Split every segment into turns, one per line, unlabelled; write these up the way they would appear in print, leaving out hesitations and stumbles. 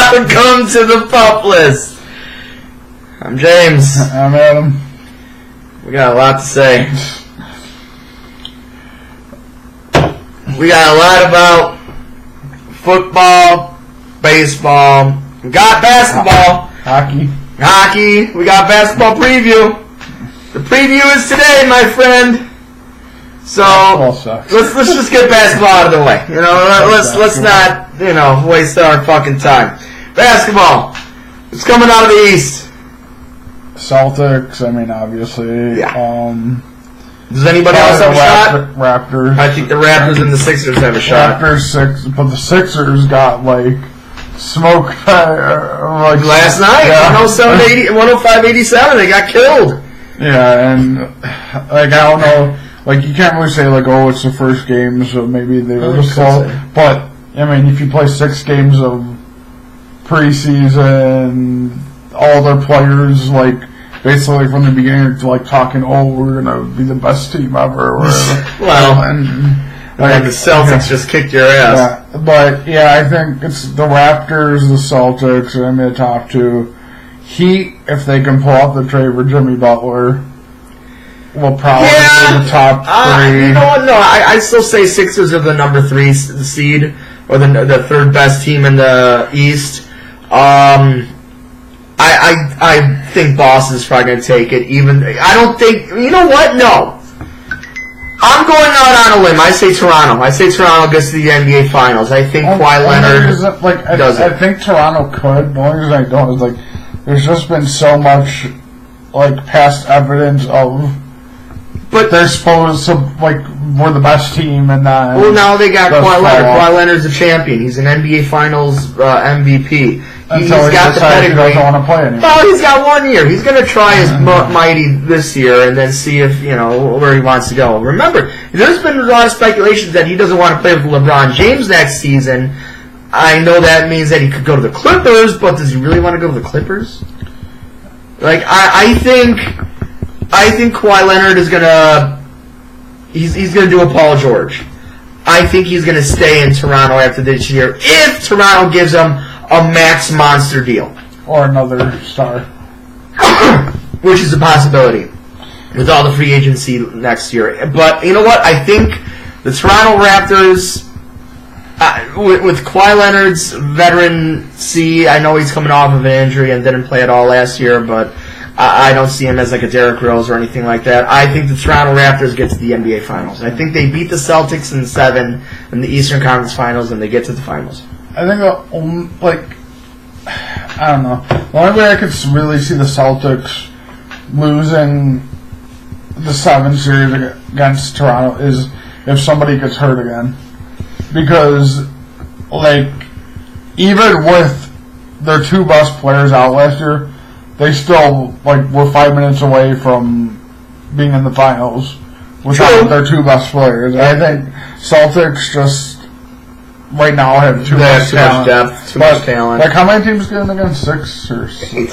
Welcome to the Pup List. I'm James.
I'm Adam.
We got a lot to say. We got a lot about football, baseball. We got basketball. Hockey. We got basketball preview. The preview is today, my friend. So let's just get basketball out of the way. You know, let's not waste our fucking time. Basketball. It's coming out of the East.
Celtics. I mean, obviously.
Yeah. Does anybody else have a shot?
Raptors.
I think the Raptors and the Sixers have a shot.
Raptors 6, but the Sixers got smoked
last night. Yeah. 105-87. They got killed.
Yeah, and I don't know. You can't really say it's the first game, so maybe they were just slow. But I mean, if you play 6 games of preseason, all their players basically from the beginning talking, we're gonna be the best team ever. Or whatever.
Well, and the Celtics just kicked your ass.
Yeah, but yeah, I think it's the Raptors, the Celtics, and the top 2. Heat, if they can pull off the trade for Jimmy Butler, will probably be the top 3.
You know what? No, I still say Sixers are the number 3 seed, or the third best team in the East. I think Boston's probably going to take it. I don't think. You know what? No. I'm going out on a limb. I say Toronto. I say Toronto gets to the NBA Finals. I think Kawhi Leonard does it.
I think Toronto could. The only reason I don't is there's just been so much past evidence of. But they're supposed to we're the best team and that.
Well, now they got Kawhi Leonard. Kawhi Leonard's a champion. He's an NBA Finals MVP. He's got the pedigree.
He doesn't want to play anymore.
Oh, he's got 1 year. He's going to try his mighty this year and then see if where he wants to go. Remember, there's been a lot of speculations that he doesn't want to play with LeBron James next season. I know that means that he could go to the Clippers, but does he really want to go to the Clippers? I think Kawhi Leonard is gonna he's gonna do a Paul George. I think he's gonna stay in Toronto after this year if Toronto gives him a max monster deal
or another star,
which is a possibility with all the free agency next year. But you know what? I think the Toronto Raptors. With Kawhi Leonard's veterancy, I know he's coming off of an injury and didn't play at all last year, but I don't see him as a Derrick Rose or anything like that. I think the Toronto Raptors get to the NBA Finals. I think they beat the Celtics in 7 in the Eastern Conference Finals, and they get to the Finals.
I think I don't know. The only way I could really see the Celtics losing the 7 series against Toronto is if somebody gets hurt again. Because, even with their 2 best players out last year, they still, were 5 minutes away from being in the finals without their 2 best players. I think Celtics just, right now, have too much talent.
Depth, too much talent.
How many teams getting against 6 or 8?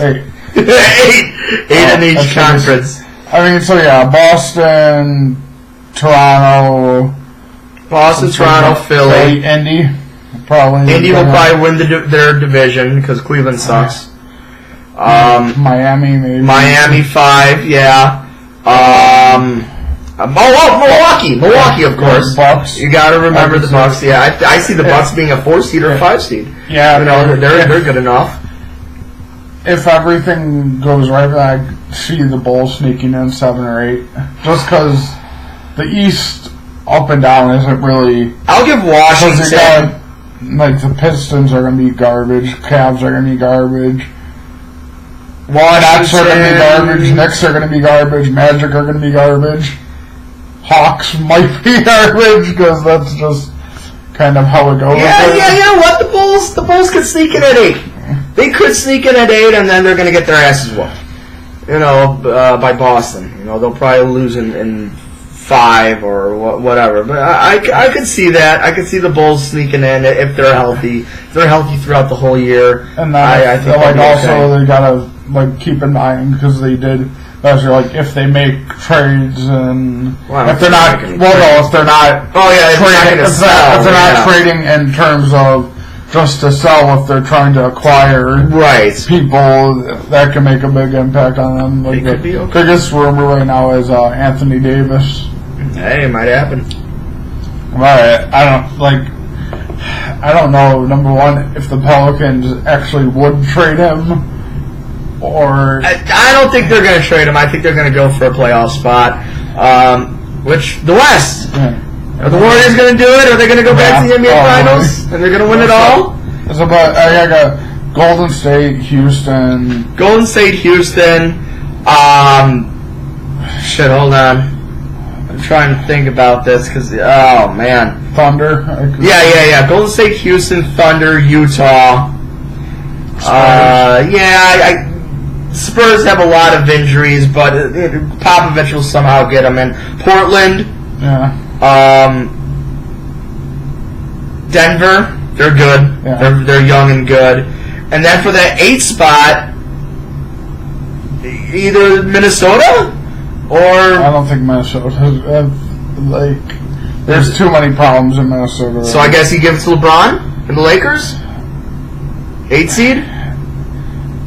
8 in each conference.
I mean, so yeah, Boston, Toronto...
Toronto, Philly,
Indy. Probably.
Indy will probably win their division because Cleveland sucks.
Miami, maybe.
Miami 5, yeah. Milwaukee, of course.
Bucks.
You got to remember the Bucks. Yeah, I see the Bucks being a 4 seed or a 5 seed.
Yeah,
they're good enough.
If everything goes right, I see the Bulls sneaking in 7 or 8, just because the East. Up and down isn't really.
I'll give Washington.
The Pistons are going to be garbage. Cavs are going to be garbage.
Nets
are going to be garbage. Knicks are going to be garbage. Magic are going to be garbage. Hawks might be garbage because that's just kind of how it goes.
Yeah. You know what? The Bulls could sneak in at 8. They could sneak in at 8, and then they're going to get their asses whooped. By Boston. They'll probably lose in 5 or whatever, but I could see that. I could see the Bulls sneaking in if they're healthy. If they're healthy throughout the whole year,
and I think also they gotta keep in mind because they did last year. If they make trades and if they're not, if they're not,
if they're not
trading in terms of just to sell if they're trying to acquire people that can make a big impact on them. Like
it could be okay.
Biggest rumor right now is Anthony Davis.
Hey, it might happen.
Right. I don't know, number one, if the Pelicans actually would trade him, or...
I don't think they're going to trade him. I think they're going to go for a playoff spot. Which, the West.
Yeah.
Are the Warriors going to do it? Are they going to go back to the NBA Finals? And they're going to win it all?
It's about, I got Golden State, Houston.
Golden State, Houston. Shit, hold on. I'm trying to think about this because, oh, man.
Thunder.
Yeah. Golden State, Houston, Thunder, Utah. Spurs have a lot of injuries, but Popovich will somehow get them in. Portland.
Yeah.
Denver. They're good.
Yeah.
They're young and good. And then for that 8th spot, either Minnesota or...
I don't think Minnesota. There's too many problems in Minnesota.
So I guess he gives it to LeBron and the Lakers? 8 seed?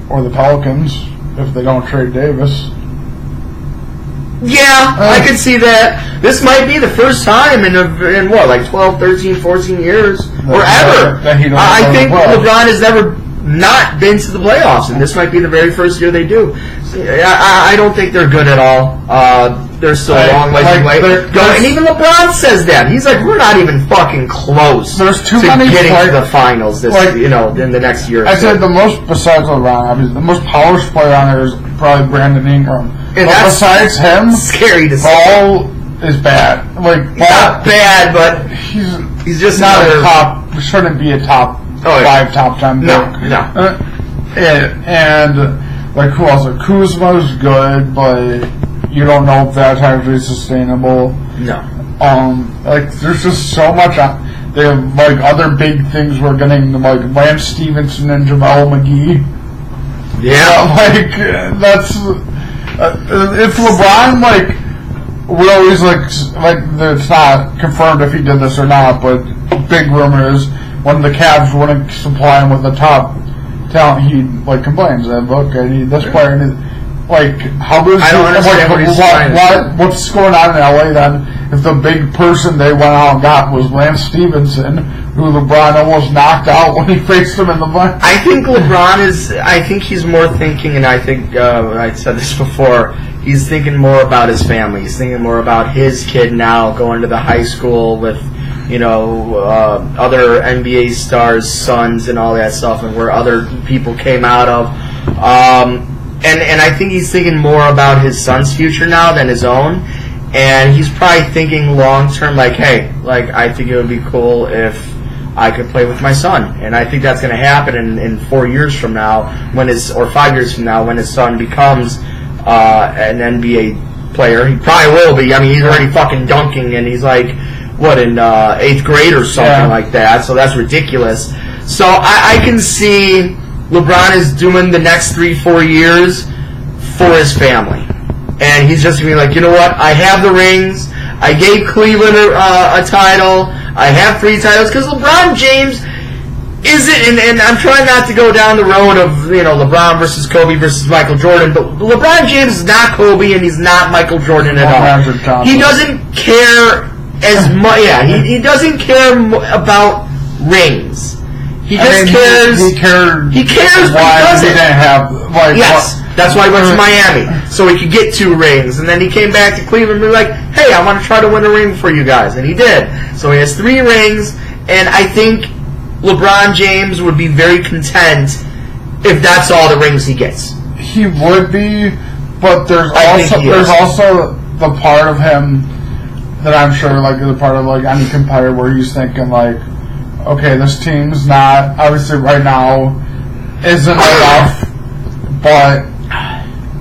Or the Pelicans, if they don't trade Davis.
Yeah, I could see that. This might be the first time in 12, 13, 14 years, or ever. I think LeBron has never not been to the playoffs, and this might be the very first year they do. I don't think they're good at all. They're still a long ways away. And even LeBron says that. He's like, we're not even fucking close
to
getting to the finals in the next year.
I said the most, besides LeBron, obviously, the most polished player on there is probably Brandon Ingram.
And
but besides him,
scary to see.
Ball is bad.
He's not bad, but he's just
not a top. Shouldn't be a top 5, top 10 pick.
No.
And who else? Kuzma's good, but you don't know if that's actually sustainable.
No.
There's just so much. They have other big things we're getting, Lance Stevenson and JaVale McGee.
Yeah.
That's if LeBron we always it's not confirmed if he did this or not, but big rumor is when the Cavs wouldn't supply him with the top talent, he complains that look, I need this player. And how does
I don't understand what he's trying to do.
What's going on in LA then? If the big person they went out and got was Lance Stevenson, who LeBron almost knocked out when he faced him in the finals.
I think LeBron is. I think he's more thinking, and I think I said this before. He's thinking more about his family. He's thinking more about his kid now going to the high school with, other NBA stars' sons and all that stuff, and where other people came out of. And I think he's thinking more about his son's future now than his own. And he's probably thinking long term, I think it would be cool if I could play with my son. And I think that's going to happen in 4 years from now, or 5 years from now, when his son becomes an NBA player. He probably will be. I mean, he's already fucking dunking, and he's in 8th grade or something like that. So that's ridiculous. So I can see LeBron is doing the next 3-4 years for his family. And he's just going to be you know what? I have the rings. I gave Cleveland a title. I have 3 titles. Because LeBron James isn't, and I'm trying not to go down the road of, LeBron versus Kobe versus Michael Jordan, but LeBron James is not Kobe and he's not Michael Jordan at all. He doesn't care as much. Yeah, he doesn't care about rings. He cares.
He cares.
Why
he didn't have
yes. That's why he went to Miami, so he could get 2 rings. And then he came back to Cleveland and be hey, I want to try to win a ring for you guys. And he did. So he has 3 rings, and I think LeBron James would be very content if that's all the rings he gets.
He would be, but there's also the part of him that I'm sure, the part of, any competitor where he's thinking, okay, this team's not, obviously right now, isn't enough, but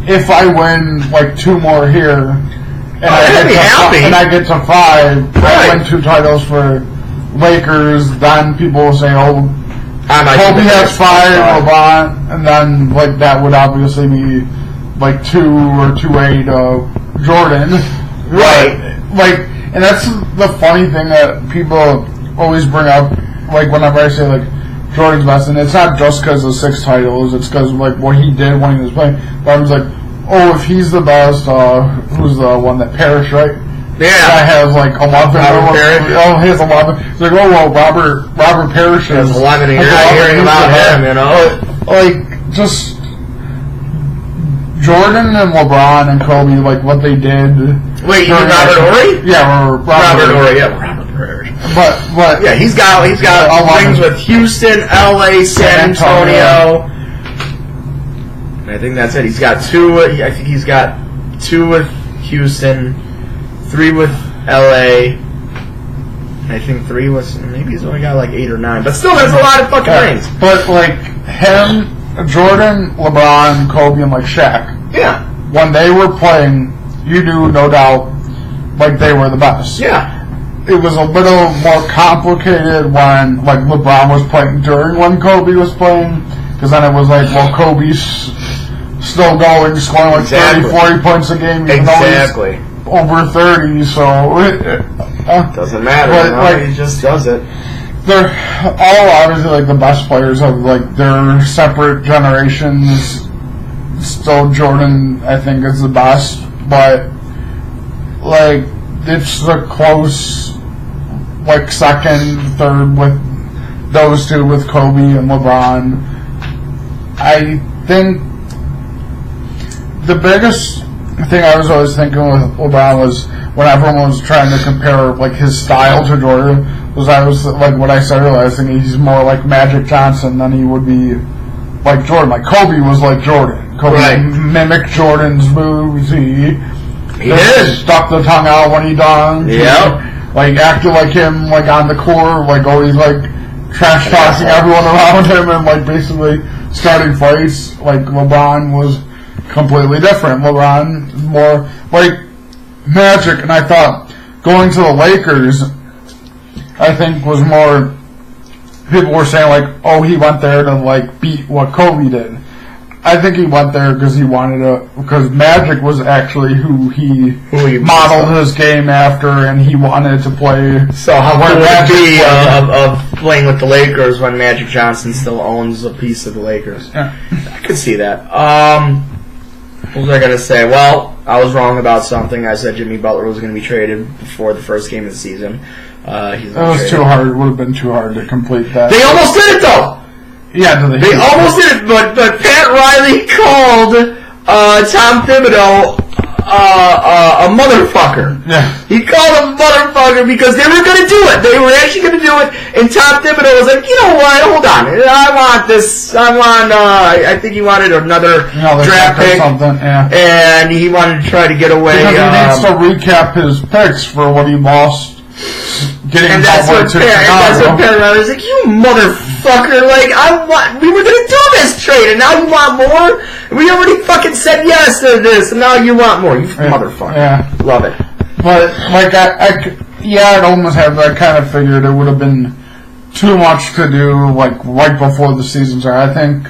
if I win 2 more here, and I get to 5, I win 2 titles for Lakers, then people will say, Kobe has 5, LeBron, and then that would obviously be 2 or 2-8 Jordan,
right?
And that's the funny thing that people always bring up, whenever I say Jordan's best, and it's not just because of 6 titles. It's because like what he did when he was playing. But I was like, oh, if he's the best, who's the one that Parrish, right?
Yeah,
I have like 11. Oh, he has 11. It's like, oh well, Robert Parrish has
11. You're not hearing about him, you know.
Like just Jordan and LeBron and Kobe, like what they did.
Wait, you mean Robert Horry?
Yeah,
Robert Horry. Yeah, Robert Parrish.
But
yeah, he's got rings with Houston, LA, San Antonio. I think that's it. He's got 2. I think he's got 2 with Houston, 3 with LA. I think 3 was, maybe he's only got like 8 or 9, but still, there's a lot of fucking rings.
But like him, Jordan, LeBron, Kobe, and like Shaq.
Yeah.
When they were playing, you knew no doubt, like they were the best.
Yeah.
It was a little more complicated when like LeBron was playing during when Kobe was playing, because then it was like, well, Kobe's still going, scoring like 30, 40 points a game.
Exactly.
Over 30, so
doesn't matter.
But like,
he just does it.
They're all obviously like the best players of like their separate generations. Still, Jordan, I think, is the best, but like it's a close, like second, third with those two, with Kobe and LeBron. I think the biggest thing I was always thinking with LeBron was when everyone was trying to compare like his style to Jordan, was I was like what I said earlier, I was thinking he's more like Magic Johnson than he would be like Jordan. Like Kobe was like Jordan. Kobe mimicked Jordan's moves. He
did.
Stuck the tongue out when he dunked.
Yeah.
Like acted like him, like on the court, like always like trash talking everyone around him and like basically starting fights. Like LeBron was completely different. LeBron is more like Magic, and I thought going to the Lakers, I think was more. People were saying like, oh, he went there to like beat what Kobe did. I think he went there because he wanted to, because Magic was actually who he modeled his game after, and he wanted to play.
So how would it be of playing with the Lakers when Magic Johnson still owns a piece of the Lakers?
Yeah.
I could see that. What was I going to say? Well, I was wrong about something. I said Jimmy Butler was going to be traded before the first game of the season.
It was too hard. It would have been too hard to complete that.
They almost did it, though!
Yeah,
they almost did it, but Pat Riley called Tom Thibodeau a motherfucker.
Yeah.
He called him a motherfucker because they were going to do it. They were actually going to do it, and Tom Thibodeau was like, you know what, hold on. I want this. I think he wanted another draft pick.
Or something, yeah.
And he wanted to try to get away.
Because he needs to recap his picks for what he lost.
And that's what Pat Riley was like, you motherfucker, like, we were going to do this trade, and now you want more? We already fucking said yes to this, and now you want more, you motherfucker.
Yeah.
Love it.
But, like, I'd almost have, I kind of figured it would have been too much to do, like, right before the season started. I think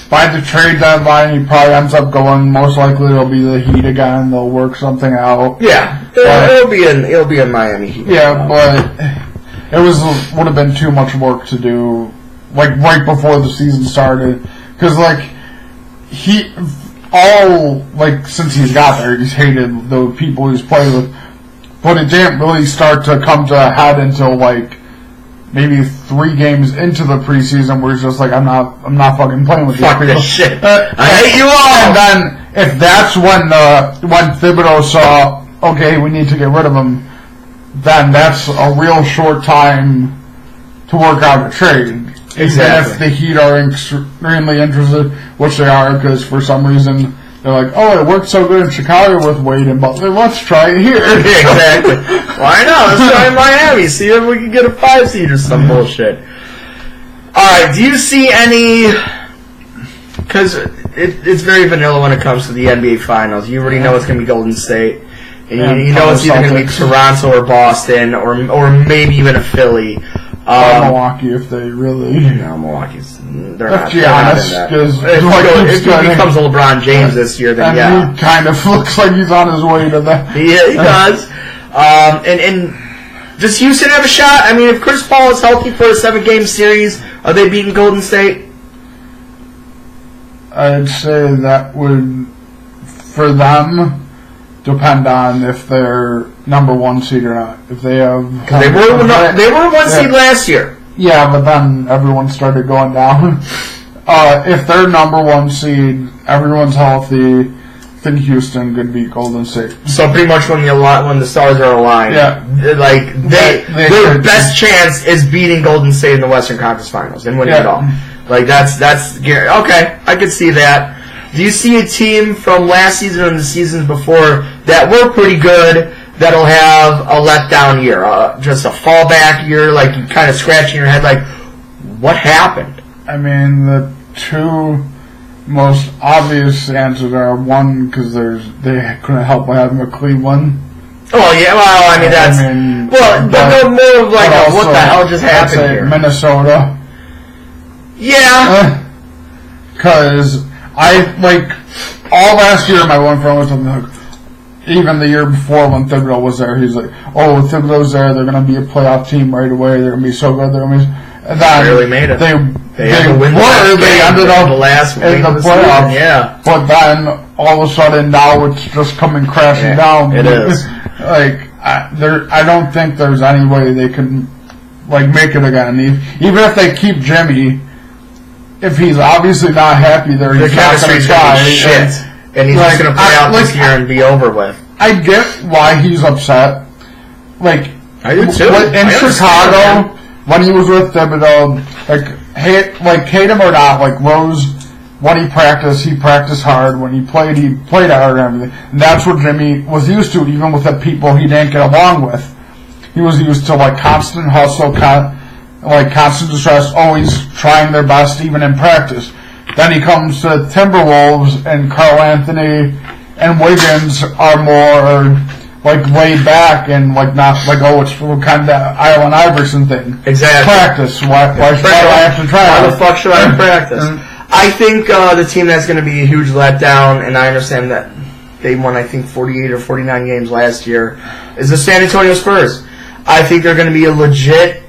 by the trade deadline, he probably ends up going, most likely it'll be the Heat again, they'll work something out.
Yeah. It'll be in Miami Heat.
Yeah, but it would have been too much work to do, like right before the season started, because like since he's got there, he's hated the people he's played with, but it didn't really start to come to a head until like maybe 3 games into the preseason, where he's just like, I'm not fucking playing with
Fuck
these people.
This shit. I hate you all.
And then if that's when Thibodeau saw, okay, we need to get rid of him, then that's a real short time to work out a trade.
Exactly.
Even if the Heat are extremely interested, which they are, because for some reason they're like, oh, it worked so good in Chicago with Wade and Butler, let's try it here.
Exactly. Why not? Let's try in Miami, see if we can get a 5 seed or some bullshit. Alright, do you see any... Because it's very vanilla when it comes to the NBA Finals. You already know it's going to be Golden State. And you know it's either going to be Toronto or Boston, or maybe even a Philly.
Milwaukee, if they really...
No, Milwaukee's... They're not in that. If he becomes a LeBron James this year, then yeah.
He kind of looks like he's on his way to that.
Yeah, he does. And Does Houston have a shot? I mean, if Chris Paul is healthy for a 7-game series, are they beating Golden State?
I'd say that would, for them, depend on if they're number 1 seed or not. If they have,
they were 1 seed last year.
Yeah, but then everyone started going down. If they're number 1 seed, everyone's healthy, then Houston could beat Golden State.
So pretty much when the stars are aligned, like their best chance is beating Golden State in the Western Conference Finals and winning it all. Like that's okay. I could see that. Do you see a team from last season and the seasons before that were pretty good that'll have a letdown year, just a fallback year, like you kind of scratching your head, like what happened?
I mean, the two most obvious answers are one because they couldn't help but having a Cleveland.
Oh yeah, well I mean but more of like what the hell just happened here?
Minnesota.
Yeah.
Because all last year my one friend was like, even the year before when Thibodeau was there, he's like, oh, Thibodeau's there, they're going to be a playoff team right away, they're going to be so good, they're going to be... And then
they really made it. They had to win
they ended up
the last
in the playoffs.
Yeah.
But then, all of a sudden, now it's just coming crashing down.
It is.
I don't think there's any way they can, make it again. Even if they keep Jimmy, if he's obviously not happy there, he's not going to try.
Shit. And he's just going to play out this year and be over with.
I get why he's upset.
I do too.
In Chicago, when he was with Thibodeau, hate him or not, Rose, when he practiced hard. When he played hard and everything. And that's what Jimmy was used to, even with the people he didn't get along with. He was used to, constant hustle, constant distress, always trying their best, even in practice. Then he comes to Timberwolves, and Karl Anthony and Wiggins are more laid back and not it's kind of that Allen Iverson thing.
Exactly.
Practice. Why should I have to try?
Why the fuck should I practice? I think the team that's going to be a huge letdown, and I understand that they won 48 or 49 games last year, is the San Antonio Spurs. I think they're going to be a legit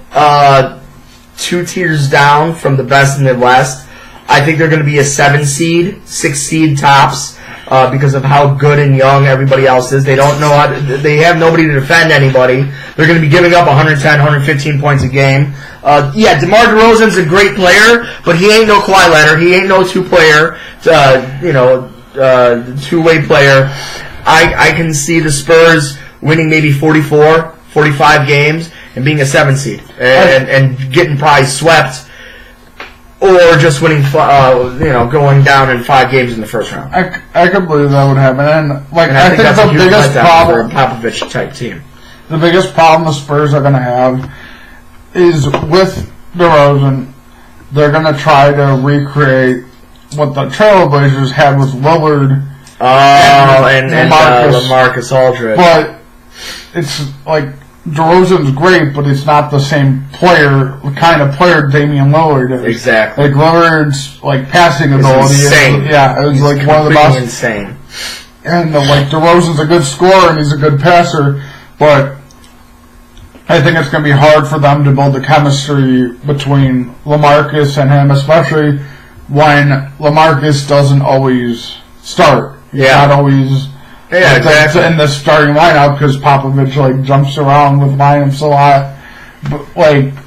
2 tiers down from the best in the West. I think they're going to be a 7 seed, 6 seed tops, because of how good and young everybody else is. They don't know they have nobody to defend anybody. They're going to be giving up 110, 115 points a game. DeMar DeRozan's a great player, but he ain't no Kawhi Leonard. He ain't no two-player, two-way player. I can see the Spurs winning maybe 44, 45 games and being a 7 seed and getting probably swept. Or just winning, going down in 5 games in the first round.
I could believe that would happen. And I think
that's
the biggest problem
for a Popovich type team.
The biggest problem the Spurs are going to have is with DeRozan. They're going to try to recreate what the Trailblazers had with Lillard.
And LaMarcus Aldridge.
But it's DeRozan's great, but it's not the same kind of player Damian Lillard is.
Exactly.
Lillard's passing ability.
Insane.
It was one of the best.
Insane.
And DeRozan's a good scorer and he's a good passer, but I think it's going to be hard for them to build the chemistry between LaMarcus and him, especially when LaMarcus doesn't always start. He's not always.
Yeah, exactly.
In the starting lineup because Popovich jumps around with lineups a lot. But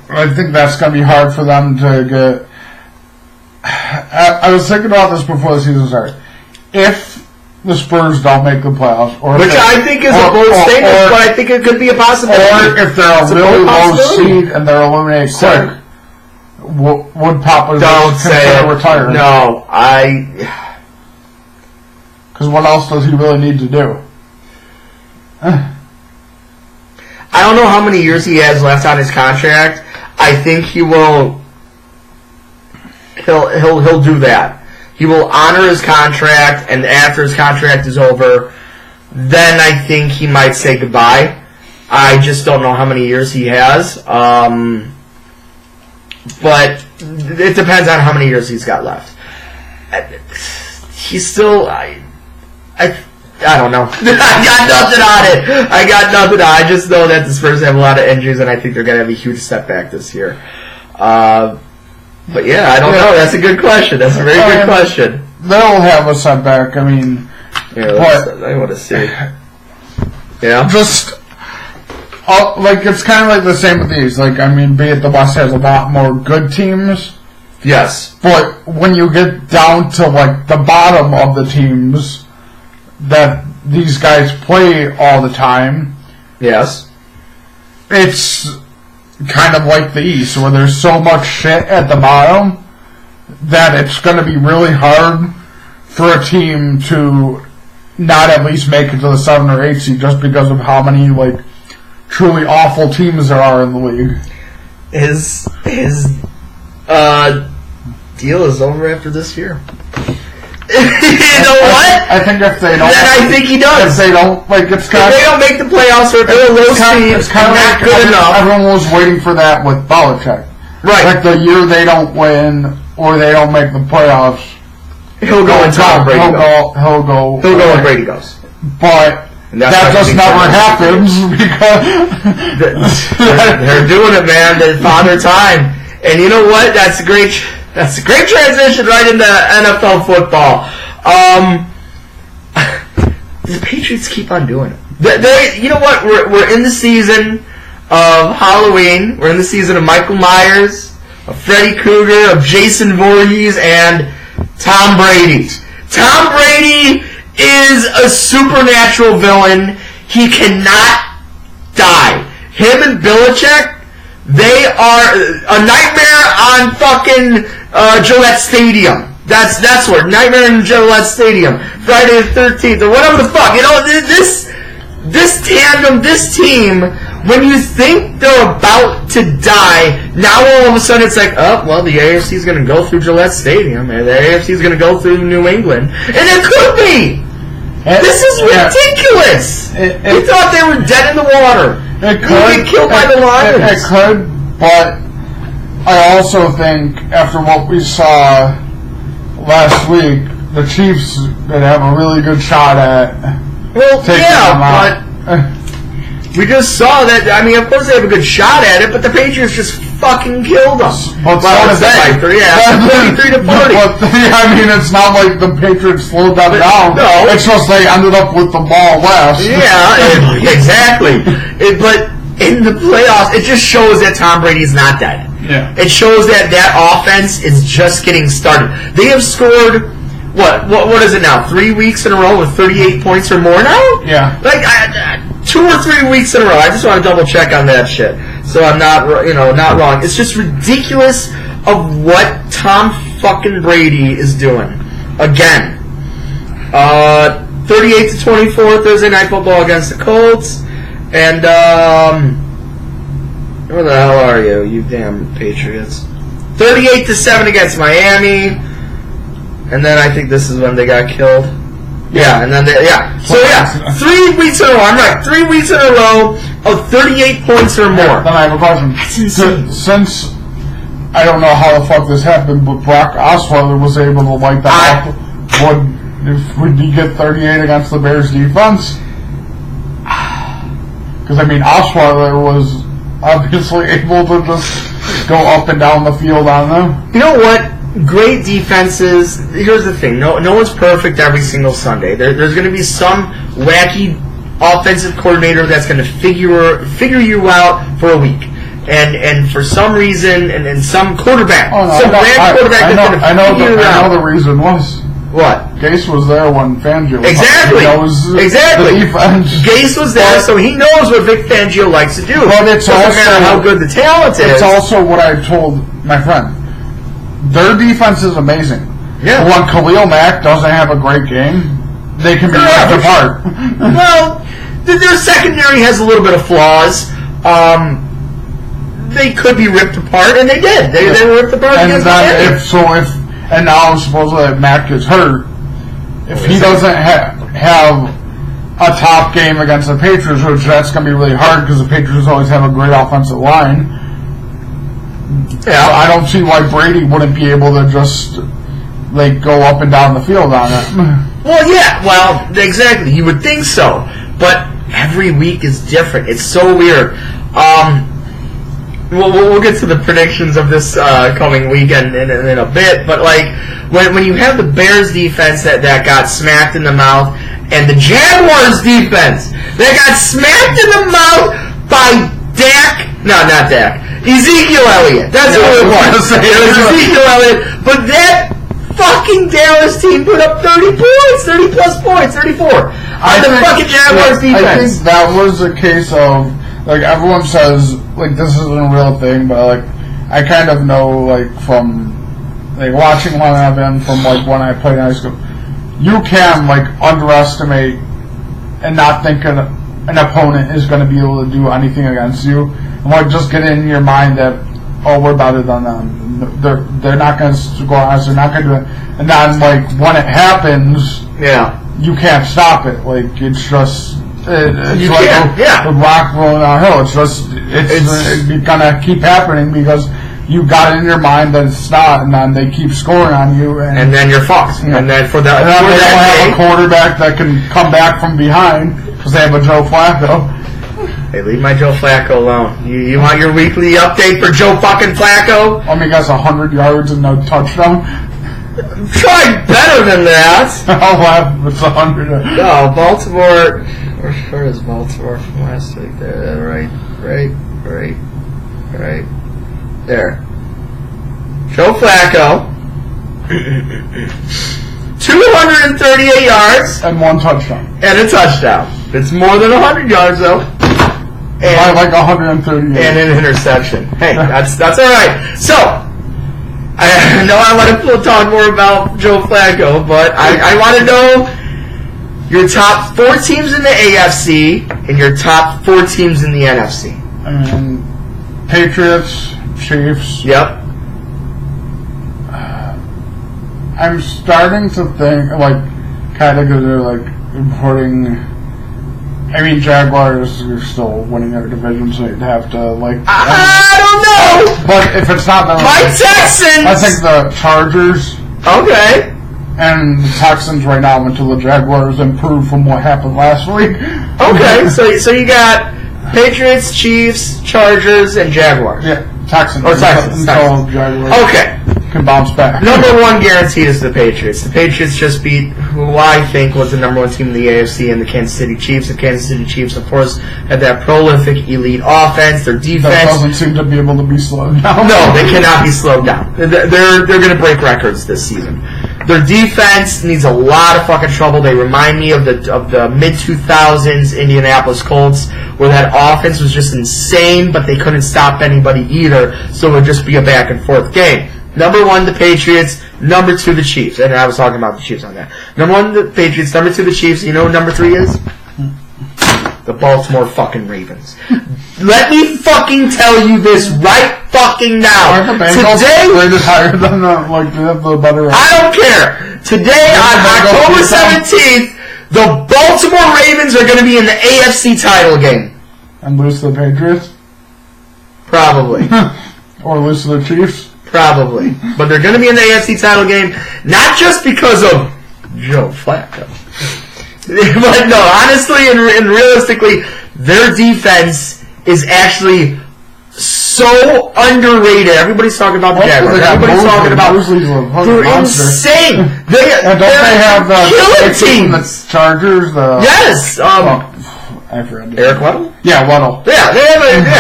I think that's gonna be hard for them to get. I was thinking about this before the season started. If the Spurs don't make the playoffs,
I think is a bold statement, but I think it could be a possibility.
Or if they're a really low seed and they're eliminated quick, would Popovich consider retiring?
No,
Because what else does he really need to do?
I don't know how many years he has left on his contract. I think he will. He'll do that. He will honor his contract, and after his contract is over, then I think he might say goodbye. I just don't know how many years he has. But it depends on how many years he's got left. He's still. I I don't know. I got nothing on it. I just know that the Spurs have a lot of injuries, and I think they're going to have a huge setback this year. But yeah, I don't know. That's a good question. That's a very good question.
They'll have a setback. I mean,
I want to see. Yeah.
Just like it's kind of like the same with these. Like I mean, be it the West has a lot more good teams.
Yes.
But when you get down to like the bottom of the teams that these guys play all the time,
yes,
it's kind of like the East where there's so much shit at the bottom that it's going to be really hard for a team to not at least make it to the 7 or 8 seed just because of how many like truly awful teams there are in the league.
His deal is over after this year. You know what?
I think if they don't,
then I think he does.
If they don't, like it's kind
if they don't make the playoffs or if they're a low seed,
it's kind of
not
like
good enough.
Everyone was waiting for that with Belichick.
Right.
Like the year they don't win or they don't make the playoffs,
he'll go and Tom Brady
He'll go
and Brady goes.
But that just never happens because
they're doing it, man. It's Father Time, and you know what? That's a great transition right into NFL football. The Patriots keep on doing it. You know what? We're in the season of Halloween. We're in the season of Michael Myers, of Freddy Krueger, of Jason Voorhees, and Tom Brady. Tom Brady is a supernatural villain. He cannot die. Him and Belichick, they are a nightmare on fucking Gillette Stadium. That's where Nightmare in Gillette Stadium, Friday the 13th, or whatever the fuck. You know, this tandem, this team, when you think they're about to die, now all of a sudden it's like, oh, well, the AFC is going to go through Gillette Stadium, and the AFC is going to go through New England, and it could be. This is ridiculous. We thought they were dead in the water.
It could
get killed by the Lions.
It could, but I also think after what we saw last week, the Chiefs could have a really good shot at taking them out.
But we just saw that. I mean, of course they have a good shot at it, but the Patriots just fucking killed them.
But so did they.
43 to 40.
But, I mean, it's not like the Patriots slowed them down.
No,
it's just they ended up with the ball last.
Yeah, exactly. But in the playoffs, it just shows that Tom Brady is not dead.
Yeah.
It shows that offense is just getting started. They have scored, what is it now? 3 weeks in a row with 38 points or more now?
Yeah.
Like 2 or 3 weeks in a row. I just want to double check on that shit, so I'm not wrong. It's just ridiculous of what Tom fucking Brady is doing. Again, 38 to 24 Thursday Night Football against the Colts, and where the hell are you, you damn Patriots? 38 to 7 against Miami, and then I think this is when they got killed. Yeah, and then So 3 weeks in a row. I'm right. 3 weeks in a row of 38 points or more.
Then I have a question.
That's insane.
Since I don't know how the fuck this happened, but Brock Osweiler was able to light that up. Would he get 38 against the Bears defense? Because I mean, Osweiler was obviously able to just go up and down the field on them.
You know what? Great defenses. Here's the thing: no one's perfect every single Sunday. There's going to be some wacky offensive coordinator that's going to figure you out for a week, and for some reason, and some quarterback, quarterback that's going to figure you out.
I know the reason was
what?
Gase was there when Fangio was
exactly.
The defense.
Gase was there, so he knows what Vic Fangio likes to do.
But it doesn't
matter how good the talent is.
It's also what I told my friend. Their defense is amazing.
Yeah.
When Khalil Mack doesn't have a great game, they can be ripped apart.
Well, their secondary has a little bit of flaws. They could be ripped apart, and they did. They were ripped apart against Miami.
And now supposedly Mack is hurt. If he doesn't have a top game against the Patriots, which that's going to be really hard because the Patriots always have a great offensive line. Yeah, I don't see why Brady wouldn't be able to just go up and down the field on it.
Well, yeah, well, exactly. You would think so, but every week is different. It's so weird. We'll get to the predictions of this coming weekend in a bit, but like when you have the Bears defense that got smacked in the mouth, and the Jaguars defense that got smacked in the mouth by not Dak, Ezekiel Elliott. That's who it was. It was Ezekiel Elliott, but that fucking Dallas team put up 30 points, 30 plus points, 34 on the fucking Jaguars defense.
I think that was a case of, like, everyone says, like, this isn't a real thing, but, like, I kind of know, like, from, like, watching when I've been from, like, when I played in high school, you can, like, underestimate and not think an opponent is going to be able to do anything against you. And, like, just get in your mind that, oh, we're better than them. They're not going to go on us. They're not going to do it. And then, like, when it happens, you can't stop it. Like, it's just... It's like a rock rolling downhill. It's gonna keep happening because you got it in your mind that it's not, and then they keep scoring on you,
and then you're fucked. And then they don't
have a quarterback that can come back from behind because they have a Joe Flacco.
Hey, leave my Joe Flacco alone. You want your weekly update for Joe fucking Flacco?
He got 100 yards and no touchdown.
Try better than that.
Oh, it's 100.
No, Baltimore. Where is Baltimore from last week? There, right. There. Joe Flacco. 238 yards.
And one touchdown.
And a touchdown. It's more than 100 yards, though. And,
I like 138.
And an interception. Hey, that's all right. So, I know I want to talk more about Joe Flacco, but I want to know your top 4 teams in the AFC and your top 4 teams in the NFC.
Patriots, Chiefs.
Yep.
I'm starting to think, like, kind of because they're, like, importing... I mean, Jaguars are still winning their division, so you'd have to, like...
I don't know!
But if it's not...
My Texans!
I think the Chargers...
Okay.
And the Texans right now until the Jaguars improve from what happened last week.
Okay, so you got Patriots, Chiefs, Chargers, and Jaguars.
Yeah, Texans.
Or Texans.
Until Jaguars
okay.
Can bounce back.
Number 1 guaranteed is the Patriots. The Patriots just beat who I think was the number 1 team in the AFC and the Kansas City Chiefs. The Kansas City Chiefs, of course, had that prolific elite offense. Their defense
that doesn't seem to be able to be slowed down.
No, they cannot be slowed down. They're going to break records this season. Their defense needs a lot of fucking trouble. They remind me of the mid-2000s Indianapolis Colts, where that offense was just insane, but they couldn't stop anybody either, so it would just be a back-and-forth game. Number 1, the Patriots. Number 2, the Chiefs. And I was talking about the Chiefs on that. Number 1, the Patriots. Number 2, the Chiefs. You know what number 3 is? The Baltimore fucking Ravens. Let me fucking tell you this right fucking now. Today,
rated higher than the better.
I don't care. Today, on October 17th, the Baltimore Ravens are going to be in the AFC title game.
And lose to the Patriots?
Probably.
Or lose to the Chiefs?
Probably. But they're going to be in the AFC title game, not just because of Joe Flacco. But no, honestly and realistically, their defense is actually so underrated. Everybody's talking about the Jaguars. Everybody's talking about... They're insane.
Don't they have
killer teams.
The Chargers?
Yes.
I forgot.
Eric Weddle?
Yeah, Weddle.
Yeah,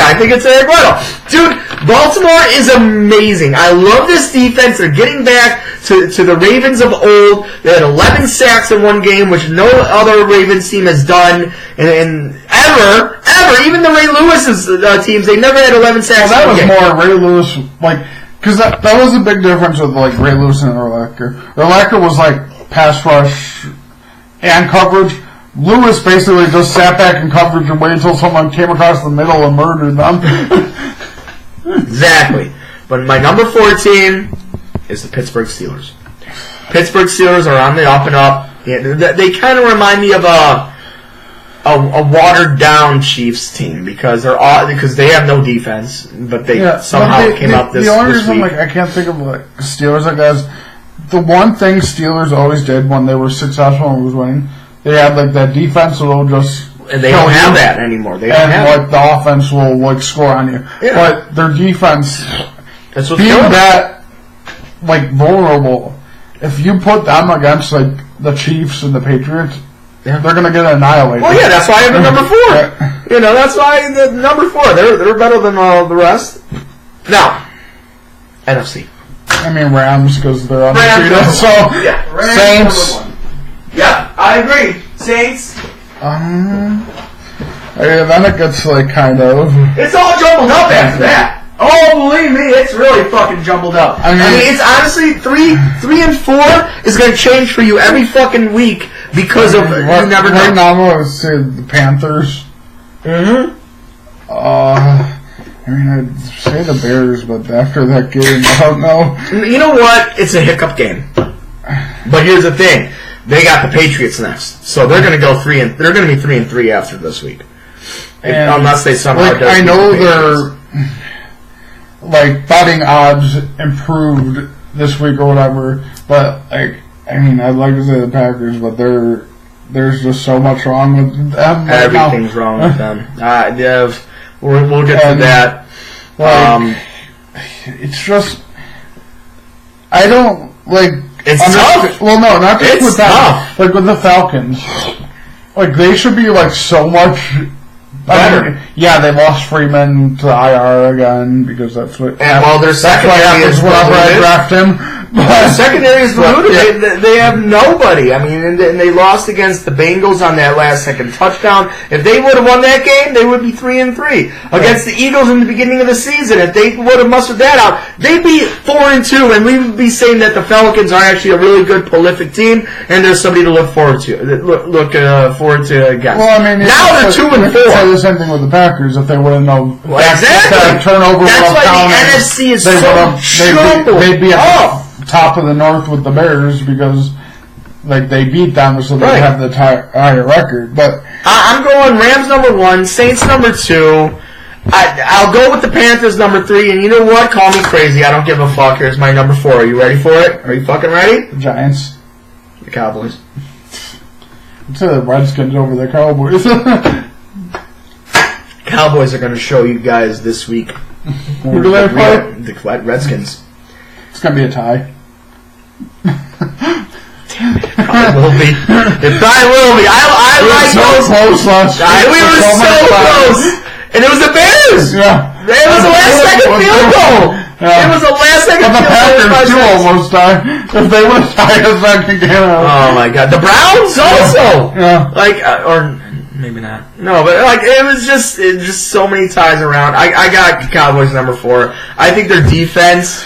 I think it's Eric Weddle. Dude, Baltimore is amazing. I love this defense. They're getting back to the Ravens of old. They had 11 sacks in one game, which no other Ravens team has done and ever. Even the Ray Lewis's teams, they never had 11 sacks in one game.
That was more Ray Lewis, because that was a big difference with, Ray Lewis and Urlacher. Urlacher was, pass rush and coverage. Lewis basically just sat back in coverage and waited until someone came across the middle and murdered them.
Exactly. But my number 4 team is the Pittsburgh Steelers. Pittsburgh Steelers are on the up and up. Yeah, they kind of remind me of a watered down Chiefs team because they have no defense, but they somehow came up this week.
The only reason I can't think of Steelers, the one thing Steelers always did when they were successful and was winning, they had like that defense that will just.
And they don't have that anymore. They don't have
like the offense will like score on you.
Yeah.
But their defense,
that's what's
being
going on.
that like vulnerable, if you put them against like the Chiefs and the Patriots, they're gonna get annihilated.
Well, yeah, that's why I have the number 4.
Right.
You know, that's why the number 4. They're better than all the rest. Now, NFC.
I mean Rams because they're undefeated. So
yeah, Rams
Saints.
Number 1. Yeah, I agree. Saints.
Then it gets like kind of.
It's all jumbled up after that. Oh, believe me, it's really fucking jumbled up. I mean it's honestly 3 and 4 is going to change for you every fucking week because of you never know.
Right now, I'm going to say the Panthers.
Mm-hmm.
I mean, I'd say the Bears, but after that game, I don't know.
You know what? It's a hiccup game. But here's the thing: they got the Patriots next, so they're going to go 3 and they're going to be 3 and 3 after this week, unless they somehow.
Like, I know their like betting odds improved this week or whatever, but like I mean, I'd like to say the Packers, but there's just so much wrong with them.
Everything's wrong with them. Yeah, we'll get to that.
Like, it's just I don't like.
It's tough.
Well, no, not just
it's
with that. Like with the Falcons, like they should be like so much better. I mean, yeah, they lost Freeman to IR again because that's what.
And well, their secondary is
whenever I draft him.
The secondary is diluted. They have nobody. I mean, and they lost against the Bengals on that last second touchdown. If they would have won that game, they would be 3 and 3 against the Eagles in the beginning of the season. If they would have mustered that out, they'd be 4 and 2, and we would be saying that the Falcons are actually a really good, prolific team, and there's somebody to look forward to. Look forward to against.
Well, I mean,
now they're 2 and 4.
Say the same thing with the Packers if they would have known.
Well, exactly.
Turnover.
That's why the NFC is so jumbled.
They'd be at the top of the North with the Bears because like they beat them, so they have the higher record. But
I'm going Rams number 1, Saints number 2. I'll go with the Panthers number 3, and you know what? Call me crazy. I don't give a fuck. Here's my number 4. Are you ready for it? Are you fucking ready?
The Giants.
The Cowboys.
I'd say the Redskins over the Cowboys.
Cowboys are going to show you guys this week.
Who do they play?
The Redskins.
It's going to be a tie.
Damn it. It probably will be. It probably will be. I like
so
those.
Close last
We were so close. And it was the Bears.
Yeah.
It was a last-second field goal. Yeah. It was a last-second field goal.
But the Packers, too, almost died. If they would have tied us back again.
Oh, my God. The Browns also.
Yeah.
Like, or maybe not. No, but, like, it was just so many ties around. I got Cowboys number 4. I think their defense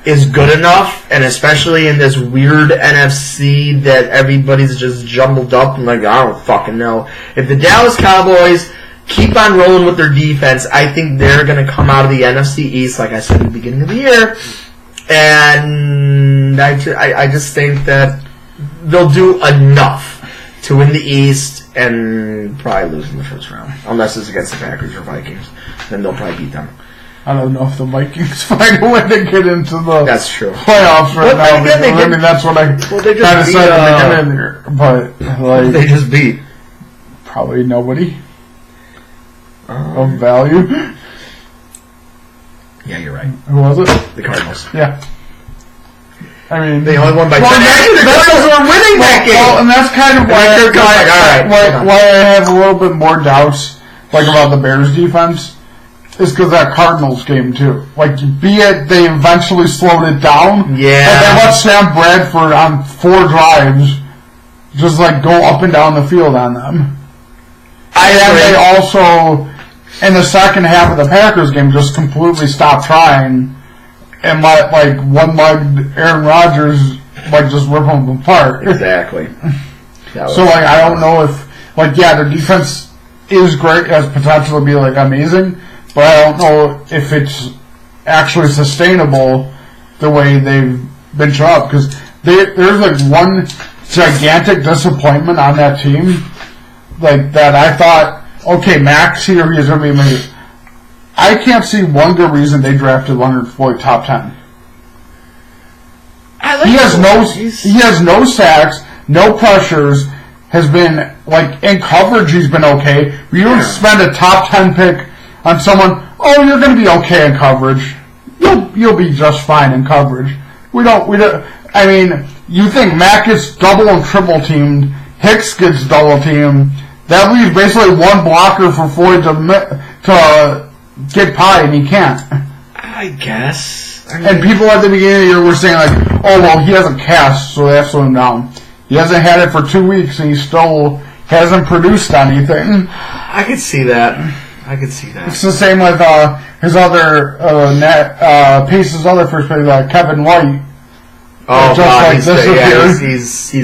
is good enough, and especially in this weird NFC that everybody's just jumbled up and like, I don't fucking know. If the Dallas Cowboys keep on rolling with their defense, I think they're going to come out of the NFC East, like I said in the beginning of the year, and I just think that they'll do enough to win the East and probably lose in the first round, unless it's against the Packers or Vikings. Then they'll probably beat them.
I don't know if the Vikings find a way to get into the
That's true.
playoffs right now. I mean, that's what I kind of said at the beginning there. But like,
they just beat
probably nobody of value.
Yeah, you're right.
Who was it?
The Cardinals.
Yeah. I mean,
they only won by 10. Actually, the Cardinals were winning that game.
Well, and that's kind of why I have a little bit more doubts, like about the Bears defense. Is because that Cardinals game too. Like, be it they eventually slowed it down.
Yeah.
But they let Sam Bradford on 4 drives just like go up and down the field on them. And they also, in the second half of the Packers game, just completely stopped trying and let like one-legged Aaron Rodgers like just rip them apart.
Exactly.
So like I don't know if like their defense is great, has potential to be like amazing. But I don't know if it's actually sustainable the way they've been shot up. Because there's like one gigantic disappointment on that team. Like that I thought, okay, Max here, he's going to be amazing. I can't see one good reason they drafted Leonard Floyd top 10.
I
He has no sacks, no pressures. Has been like in coverage. He's been okay. You don't spend a top 10 pick on someone. Oh, you're going to be okay in coverage. You'll be just fine in coverage. We don't. I mean, you think Matt gets double and triple teamed, Hicks gets double teamed. That leaves basically one blocker for Floyd to get pie, and he can't.
I guess.
And people at the beginning of the year were saying like, "Oh well, he hasn't cast, so they have to slow him down." He hasn't had it for 2 weeks, and he still hasn't produced anything.
I could see that.
It's the same with his other Pace's other first player, Kevin White.
Oh, God, he's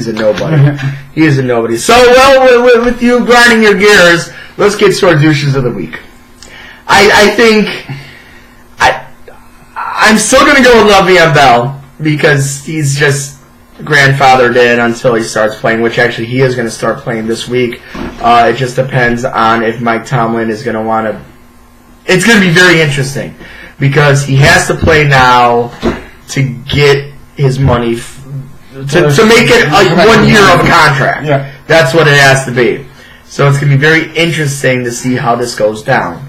a nobody. He is a nobody. So, well, with you grinding your gears, let's get to our douches of the week. I think I'm still going to go with Le'Veon Bell because he's just grandfathered in until he starts playing, which actually he is going to start playing this week. It just depends on if Mike Tomlin is going to want to. It's going to be very interesting because he has to play now to get his money to make it 1 year of a contract.
Yeah.
That's what it has to be. So it's going to be very interesting to see how this goes down.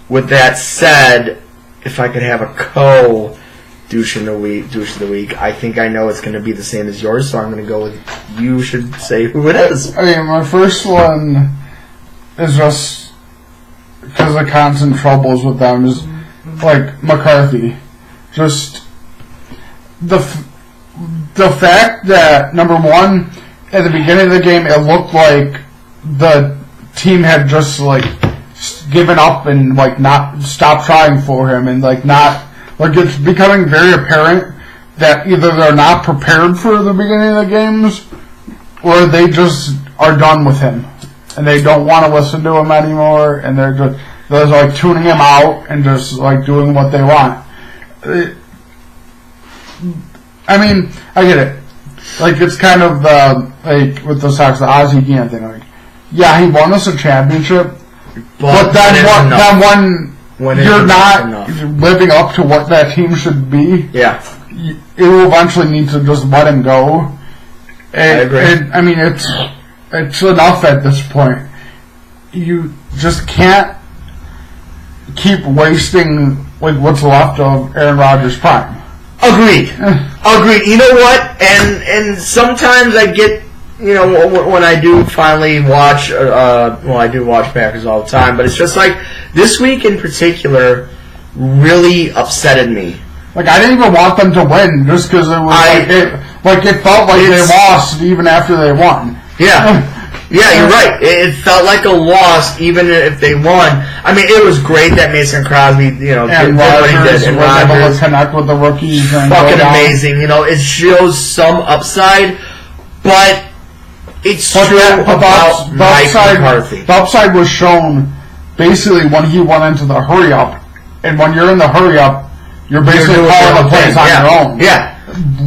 With that said, if I could have a douche of the week. I think I know it's going to be the same as yours, so I'm going to go with you should say who it is.
I mean, my first one is just because of constant troubles with them is like McCarthy. Just the fact that, number one, at the beginning of the game, it looked like the team had just like given up and like not stopped trying for him and like not. Like, it's becoming very apparent that either they're not prepared for the beginning of the games or they just are done with him. And they don't want to listen to him anymore, and they're like tuning him out and just like doing what they want. I mean, I get it. Like, it's kind of like with the Sox, the Ozzie Guillen thing. Like, yeah, he won us a championship, but that one. When you're not living up to what that team should be, it will eventually need to just let him go. And,
I agree.
I mean, it's enough at this point. You just can't keep wasting like what's left of Aaron Rodgers' prime.
Agreed. You know what? And sometimes I get. When I do finally watch, I do watch Packers all the time, but it's just like this week in particular really upsetted me.
Like, I didn't even want them to win just because it was it felt like they lost even after they won.
Yeah, you're right. It felt like a loss even if they won. I mean, it was great that Mason Crosby,
and Rodgers was able to connect with the rookies. And
fucking amazing. It shows some upside, but. It's true about Mike McCarthy.
The upside was shown basically when he went into the hurry up, and when you're in the hurry up, you're basically calling the plays on your own.
Yeah.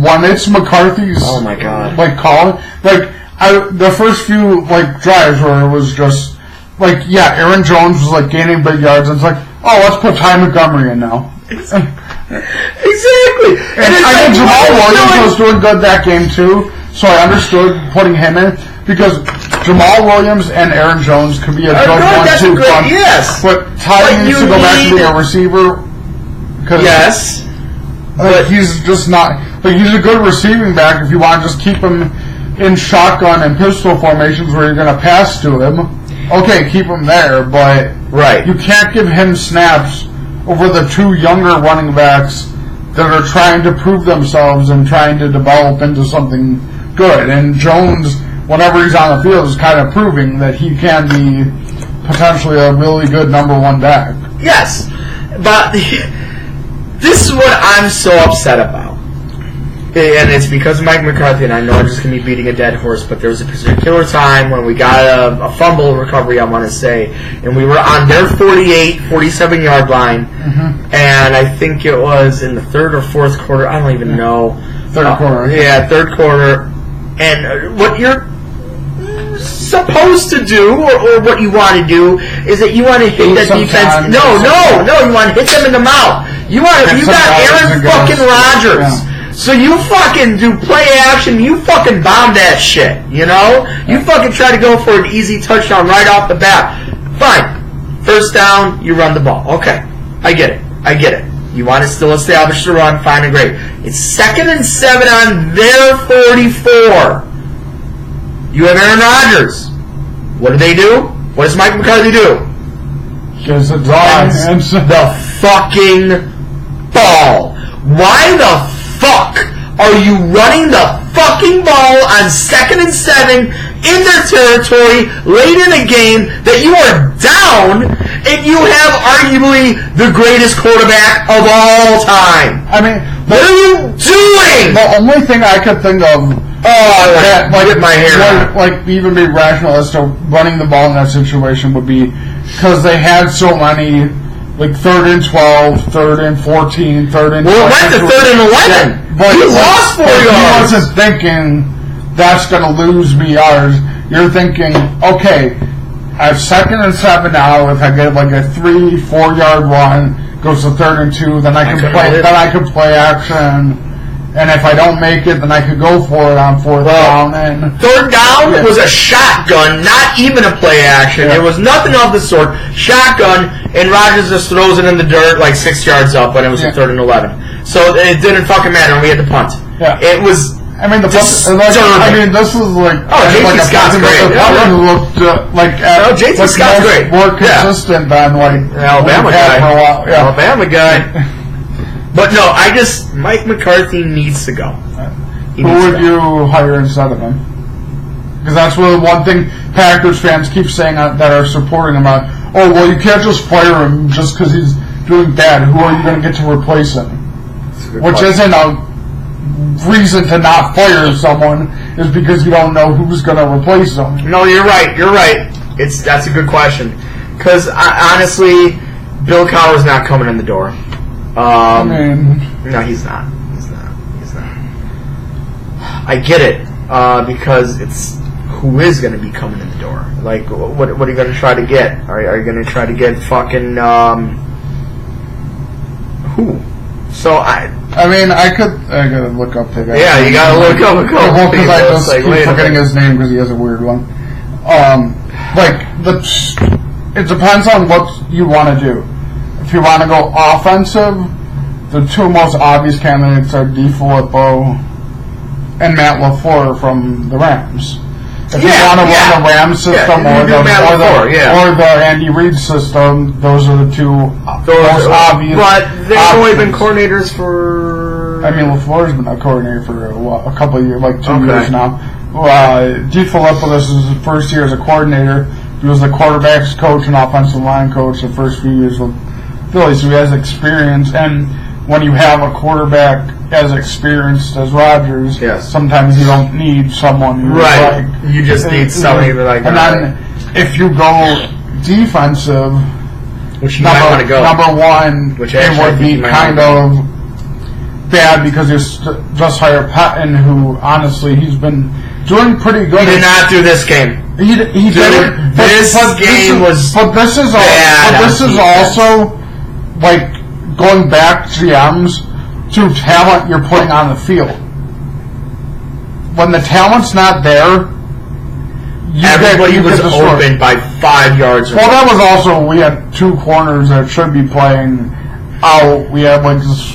When it's McCarthy's,
oh my god,
like calling, the first few like drives where it was just like Aaron Jones was like gaining big yards, and it's like, oh, let's put Ty Montgomery in now.
Exactly.
And I think Jamal Williams was doing good that game too. So I understood putting him in because Jamal Williams and Aaron Jones could be a good 1-2 punch.
Yes.
But Ty needs to go back to being a receiver.
Yes.
But he's just not. Like, he's a good receiving back if you want to just keep him in shotgun and pistol formations where you're going to pass to him. Okay, keep him there, but you can't give him snaps over the two younger running backs that are trying to prove themselves and trying to develop into something good. And Jones, whenever he's on the field, is kind of proving that he can be potentially a really good number one back.
Yes, but this is what I'm so upset about. And it's because of Mike McCarthy, and I know I'm just going to be beating a dead horse, but there was a particular time when we got a fumble recovery, I want to say, and we were on their 47-yard line, and I think it was in the third or fourth quarter, I don't even know.
Third quarter.
Yeah, third quarter. And what you're supposed to do, or what you want to do, is that you want to hit that defense. No, you want to hit them in the mouth. You got Aaron fucking Rodgers. Yeah. So you fucking do play action, you fucking bomb that shit, you know? You fucking try to go for an easy touchdown right off the bat. Fine. First down, you run the ball. Okay. I get it. You want to still establish the run, fine and great. It's 2nd and 7 on their 44. You have Aaron Rodgers. What do? What does Mike McCarthy do?
Gives a dog.
The fucking ball. Why the fuck are you running the fucking ball on 2nd and 7 in their territory late in a game that you are down and you have arguably the greatest quarterback of all time?
I mean,
what are you doing?
The only thing I could think of that
get my hair out.
Like even be rational as to running the ball in that situation would be because they had so many. Like 3rd and 12, 3rd and 14, 3rd and 12.
Well, it went to 3rd and 11.
But
he lost 4 yards.
He wasn't thinking that's going to lose me yards. You're thinking, okay, I have 2nd and 7 now. If I get like a 3-4 yard run, goes to 3rd and 2, then I can play action. And if I don't make it, then I could go for it on 4th down. And
3rd down was a shotgun, not even a play action.
Yeah.
There was nothing of the sort. Shotgun, and Rodgers just throws it in the dirt like 6 yards up when it was a 3rd and 11. So it didn't fucking matter, and we had the punt.
Yeah.
It was.
I mean, this is like
JT Scott's great. JT Scott's great.
More consistent than like
Alabama guy.
For a while. Yeah.
Alabama guy. But no, Mike McCarthy needs to go.
Who would you hire instead of him? Because that's really one thing Packers fans keep saying that are supporting him on. Oh, well, you can't just fire him just because he's doing bad. Who are you going to get to replace him? Which isn't a reason to not fire someone, is because you don't know who's going to replace them.
No, you're right. That's a good question. Because honestly, Bill Cowher's not coming in the door. No, he's not. I get it, because it's who is going to be coming in the door. Like, what are you going to try to get? Are you going to try to get fucking who? So I
gotta look up the guy.
Yeah, you gotta look up a couple people.
Because I just keep forgetting his name because he has a weird one. It depends on what you want to do. If you want to go offensive, the two most obvious candidates are DeFilippo and Matt LaFleur from the Rams. If you want to run the Rams system or the Andy Reid system, those are the two most obvious.
But they've only been coordinators for.
I mean, LaFleur's been a coordinator for a couple of years, like 2 years now. DeFilippo, this is his first year as a coordinator. He was the quarterback's coach and offensive line coach the first few years with Philly, so he has experience. And when you have a quarterback as experienced as Rodgers, sometimes you don't need someone who's
you just need somebody like.
And then if you go defensive,
which you might want to go.
Number one, it would be kind of bad because you just hired Patton, who honestly he's been doing pretty good.
He did not do this game.
He didn't.
This game was bad.
But this is also like going back GMs to talent you're putting on the field. When the talent's not there,
everybody was open by 5 yards.
Well, that was also, we had two corners that should be playing out. We had like this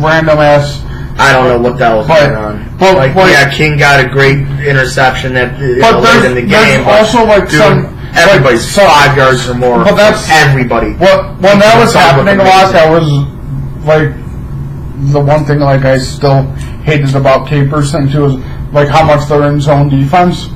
random ass.
I don't know what that was going on. King got a great interception that late in the game.
There's also
everybody's 5 yards or more.
But that's
everybody.
When that was happening a lot, that was like the one thing like I still hated about Capers thing too is like how much they're in zone defense.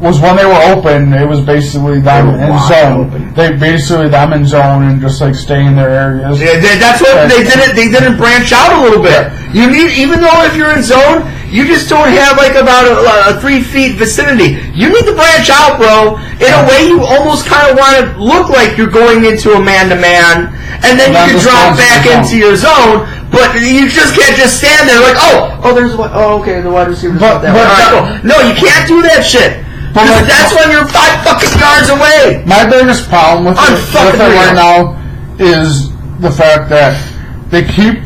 Was when they were open, it was basically them in zone. They basically them in zone and just like stay in their areas.
Yeah, that's what they didn't. They didn't branch out a little bit. You need, even though if you're in zone, you just don't have like about a 3 feet vicinity. You need to branch out, bro. In a way, you almost kind of want to look like you're going into a man-to-man, and then you can drop back into your zone. But you just can't just stand there like, okay, the wide receiver's not that way. All right, cool. No, you can't do that shit. Because that's when you're 5 fucking yards away.
My biggest problem with it right now is the fact that they keep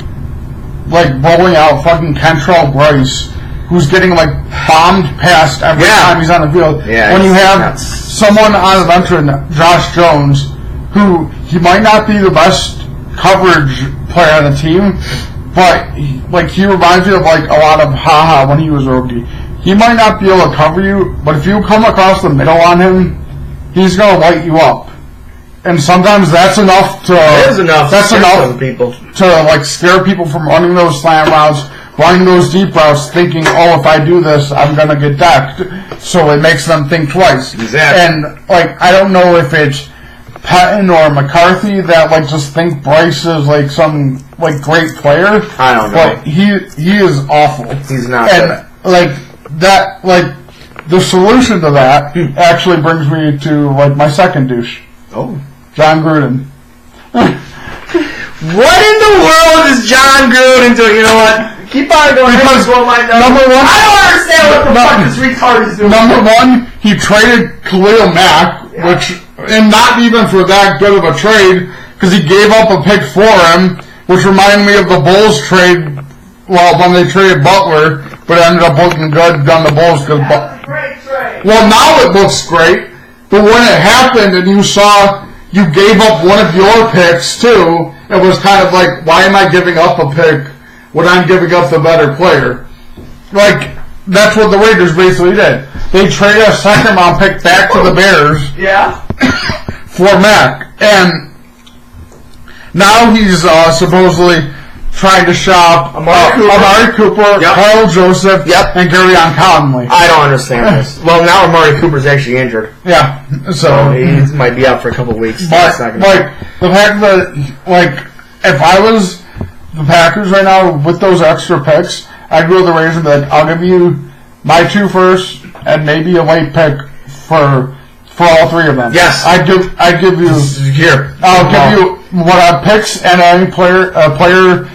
like rolling out fucking Kentrell Bryce, who's getting like bombed past every time he's on the field.
Yeah,
when you have someone on the veteran, Josh Jones, who he might not be the best coverage player on the team, but he reminds me of like a lot of Haha when he was a rookie. He might not be able to cover you, but if you come across the middle on him, he's gonna light you up. And sometimes that's enough to.
It is enough. That's enough
people to like scare people from running those slant routes, running those deep routes, thinking, "Oh, if I do this, I'm gonna get decked." So it makes them think twice.
Exactly.
And like, I don't know if it's Patton or McCarthy that like just think Bryce is like some like great player.
I don't know.
But he is awful.
He's not.
And like that, like the solution to that actually brings me to like my second douche.
Oh.
John Gruden.
What in the world is John Gruden doing? You know what? Keep on going.
Because number one,
I don't understand what the fuck this retard is doing.
Number one, he traded Khalil Mack, and not even for that good of a trade, because he gave up a pick for him, which reminded me of the Bulls trade. Well, when they traded Butler, but it ended up looking good on the Bulls.
Great trade.
Well, now it looks great, but when it happened and you saw you gave up one of your picks too, it was kind of like, why am I giving up a pick when I'm giving up the better player? Like, that's what the Raiders basically did. They traded a second round pick back to the Bears for Mack. And now he's supposedly trying to shop Amari Cooper, Carl Joseph, and Garyon Conley.
I don't understand this. Well, now Amari Cooper's actually injured.
Yeah, so
he might be out for a couple of weeks.
But like the fact that if I was the Packers right now with those extra picks, I'd go to the Raiders and be like, I'll give you my 2 firsts and maybe a late pick for all 3 of them.
Yes,
I'd give you
here.
I'll give you what picks and any player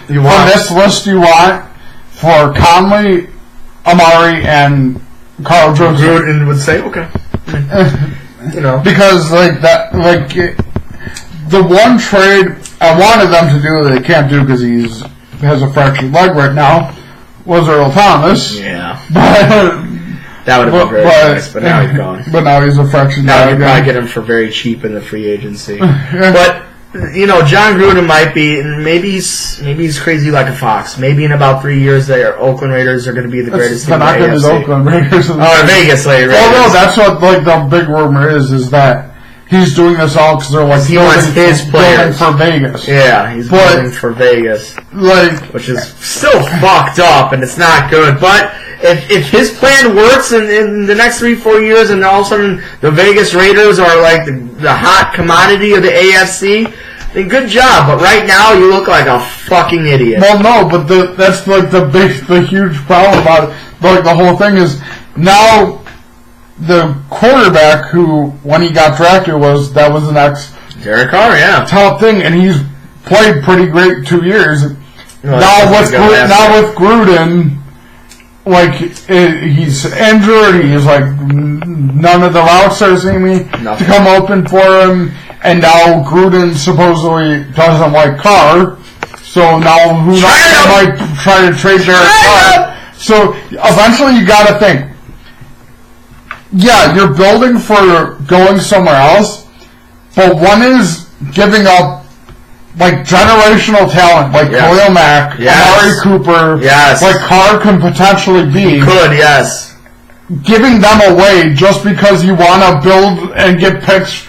you
from
want.
this list you want for Conley, Amari, and Carl Joseph.
Gruden would say, okay. You know,
because like that, the one trade I wanted them to do that they can't do because he has a fractured leg right now was Earl Thomas.
Yeah.
But
that would have been very nice, but now he's gone.
But now he's a fractured leg.
Now you probably get him for very cheap in the free agency. But you know, John Gruden might be, maybe he's crazy like a fox. Maybe in about 3 years, the Oakland Raiders are going to be the greatest team in the AFC.
They're not going to Oakland Raiders.
Vegas Raiders.
Oh no, that's what like the big rumor is that he's doing this all because they're like
he wants his players
for Vegas.
Yeah, he's building for Vegas, which is still fucked up and it's not good. But if his plan works in the next 3-4 years, and all of a sudden the Vegas Raiders are like the hot commodity of the AFC, then good job. But right now you look like a fucking idiot.
Well, no, but that's like the huge problem about it. Like the whole thing is now the quarterback who, when he got drafted, was the next
Derek Carr,
top thing, and he's played pretty great 2 years. Now with Gruden, like he's injured, he's like none of the routes are seeming to come open for him, and now Gruden supposedly doesn't like Carr, so now who knows, they might try to trade Derek Carr. So eventually you got to think. Yeah, you're building for going somewhere else, but one is giving up like generational talent, like Khalil Mack, Amari Cooper, like Carr can potentially be. Giving them away just because you want to build and get picks.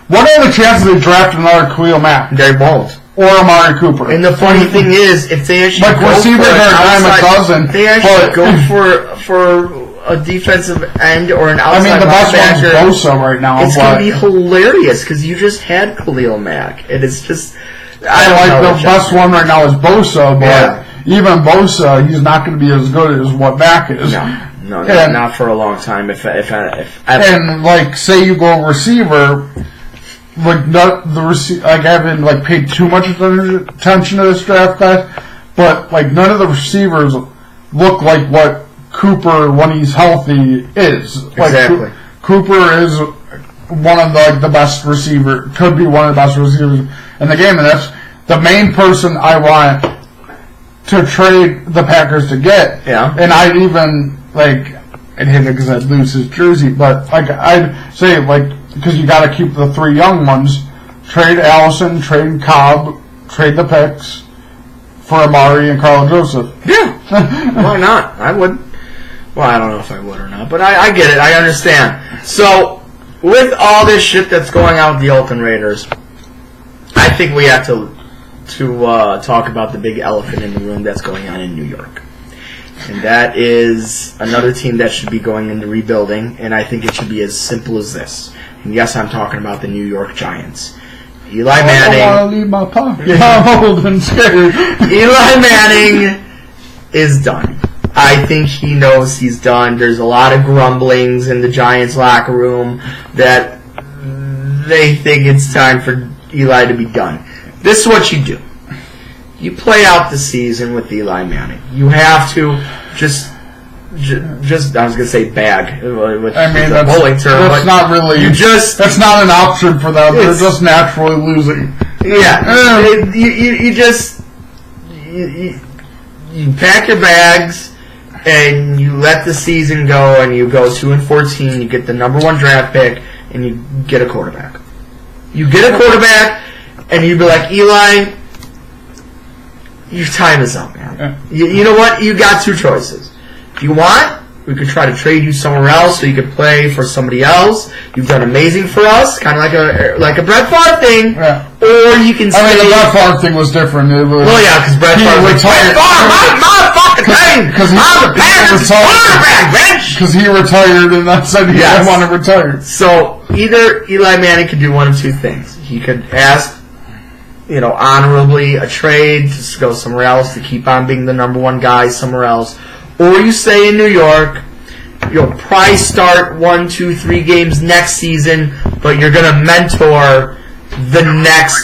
What are the chances they draft another Khalil Mack?
They won't.
Or Amari Cooper.
And the funny thing is, if they actually go for a defensive end or an outside
the best one is Bosa right now.
It's going to be hilarious because you just had Khalil Mack, and it's just. The
best one right now is Bosa, but even Bosa, he's not going to be as good as what Mack is.
No, not for a long time. If
and like, say you go receiver, like I haven't paid too much attention to this draft class, but like none of the receivers look like what Cooper, when he's healthy, is.
Exactly.
Cooper is one of the best receiver, could be one of the best receivers in the game, and that's the main person I want to trade the Packers to get.
Yeah.
And I'd even, like, I'd hate it because I'd lose his jersey, but, like, I'd say, like, because you got to keep the 3 young ones, trade Allison, trade Cobb, trade the picks for Amari and Carl Joseph.
Yeah. Why not? I would. Well, I don't know if I would or not, but I get it. I understand. So, with all this shit that's going on with the Oakland Raiders, I think we have to talk about the big elephant in the room that's going on in New York. And that is another team that should be going into rebuilding, and I think it should be as simple as this. And yes, I'm talking about the New York Giants. Eli Manning.
I don't want to leave my pocket. I'm old and scared.
Eli Manning is done. I think he knows he's done. There's a lot of grumblings in the Giants locker room that they think it's time for Eli to be done. This is what you do. You play out the season with Eli Manning. You have to just I was going to say bag. Which
I mean,
a bowling term.
That's not really. That's not an option for them. They're just naturally losing.
Yeah. You pack your bags and you let the season go, and you go 2-14. You get the number 1 draft pick, and you get a quarterback. You get a quarterback, and you be like, Eli, your time is up, man. You know what? You got 2 choices. If you want, we could try to trade you somewhere else so you could play for somebody else. You've done amazing for us, kind of like a Brett Favre thing.
Yeah.
Or you can.
I mean, the Brett Favre thing was different.
Well, yeah, because Brett Favre was like, my motherfucking thing.
Because
I'm the Packers quarterback, bitch.
Because he retired, and that said he didn't want to retire.
So either Eli Manning could do one of 2 things. He could ask, honorably a trade to go somewhere else to keep on being the number 1 guy somewhere else. Or you stay in New York, you'll probably start 1, 2, 3 games next season, but you're going to mentor the next...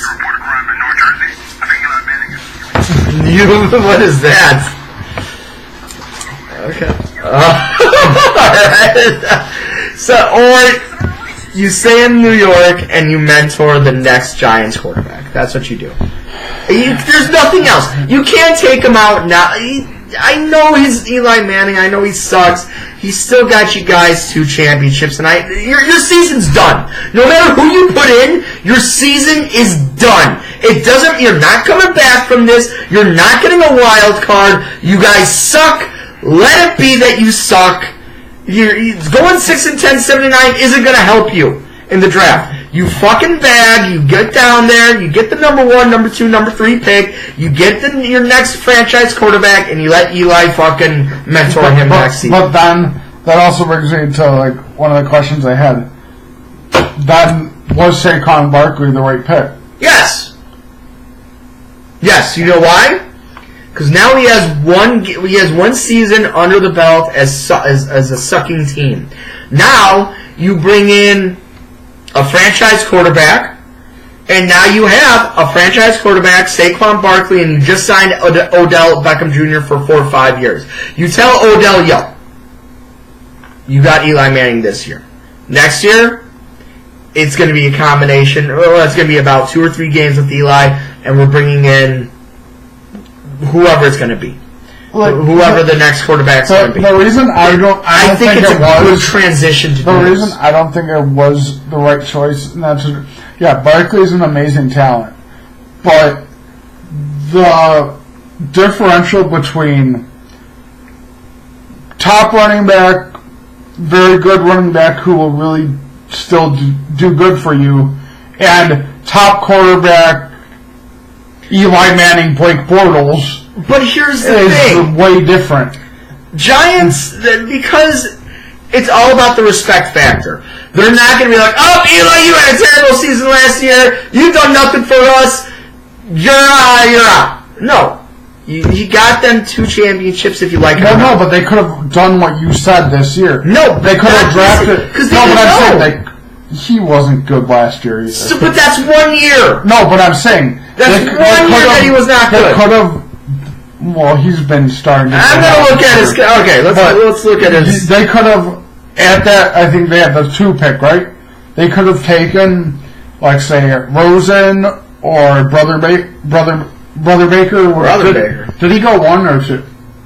What is that? Okay. So, or you stay in New York and you mentor the next Giants quarterback. That's what you do. There's nothing else. You can't take him out now. I know he's Eli Manning. I know he sucks. He's still got you guys 2 championships, and your season's done. No matter who you put in, your season is done. It doesn't. You're not coming back from this. You're not getting a wild card. You guys suck. Let it be that you suck. Going 6-10, 7-9 isn't going to help you in the draft. You fucking bag, you get down there, you get the number 1, number 2, number 3 pick, you get your next franchise quarterback, and you let Eli fucking mentor him next season.
But then, that also brings me to, like, one of the questions I had. Then, was Saquon Barkley the right pick?
Yes. Yes, you know why? Because now he has one season under the belt as a sucking team. Now, you bring in a franchise quarterback, and now you have a franchise quarterback, Saquon Barkley, and you just signed Odell Beckham Jr. for 4 or 5 years. You tell Odell, yo, you got Eli Manning this year. Next year, it's going to be a combination. Well, it's going to be about 2 or 3 games with Eli, and we're bringing in whoever it's going to be. Whoever the next quarterback's going to be.
The reason I think
it's
it
a
was
good transition to do
the
this.
reason I don't think it was the right choice. And that's Barkley's an amazing talent, but the differential between top running back, very good running back who will really still do good for you, and top quarterback Eli Manning, Blake Bortles.
But here's the thing.
Way different.
Giants, because it's all about the respect factor. They're not going to be like, oh, Eli, you had a terrible season last year. You've done nothing for us. You're out. No. You got them 2 championships if you like it.
No, but they could have done what you said this year.
No,
they could have drafted.
Because they didn't know.
He wasn't good last year either.
So, but that's 1 year.
No, but I'm saying
that's 1 year that he was not good.
They could have. Well, he's been starting to...
I'm going to look at his... Okay, let's look at his...
They could have... At that, I think they had the 2 pick, right? They could have taken, like, say, Rosen or Brother Brother Baker.
Baker.
Did he go 1 or 2?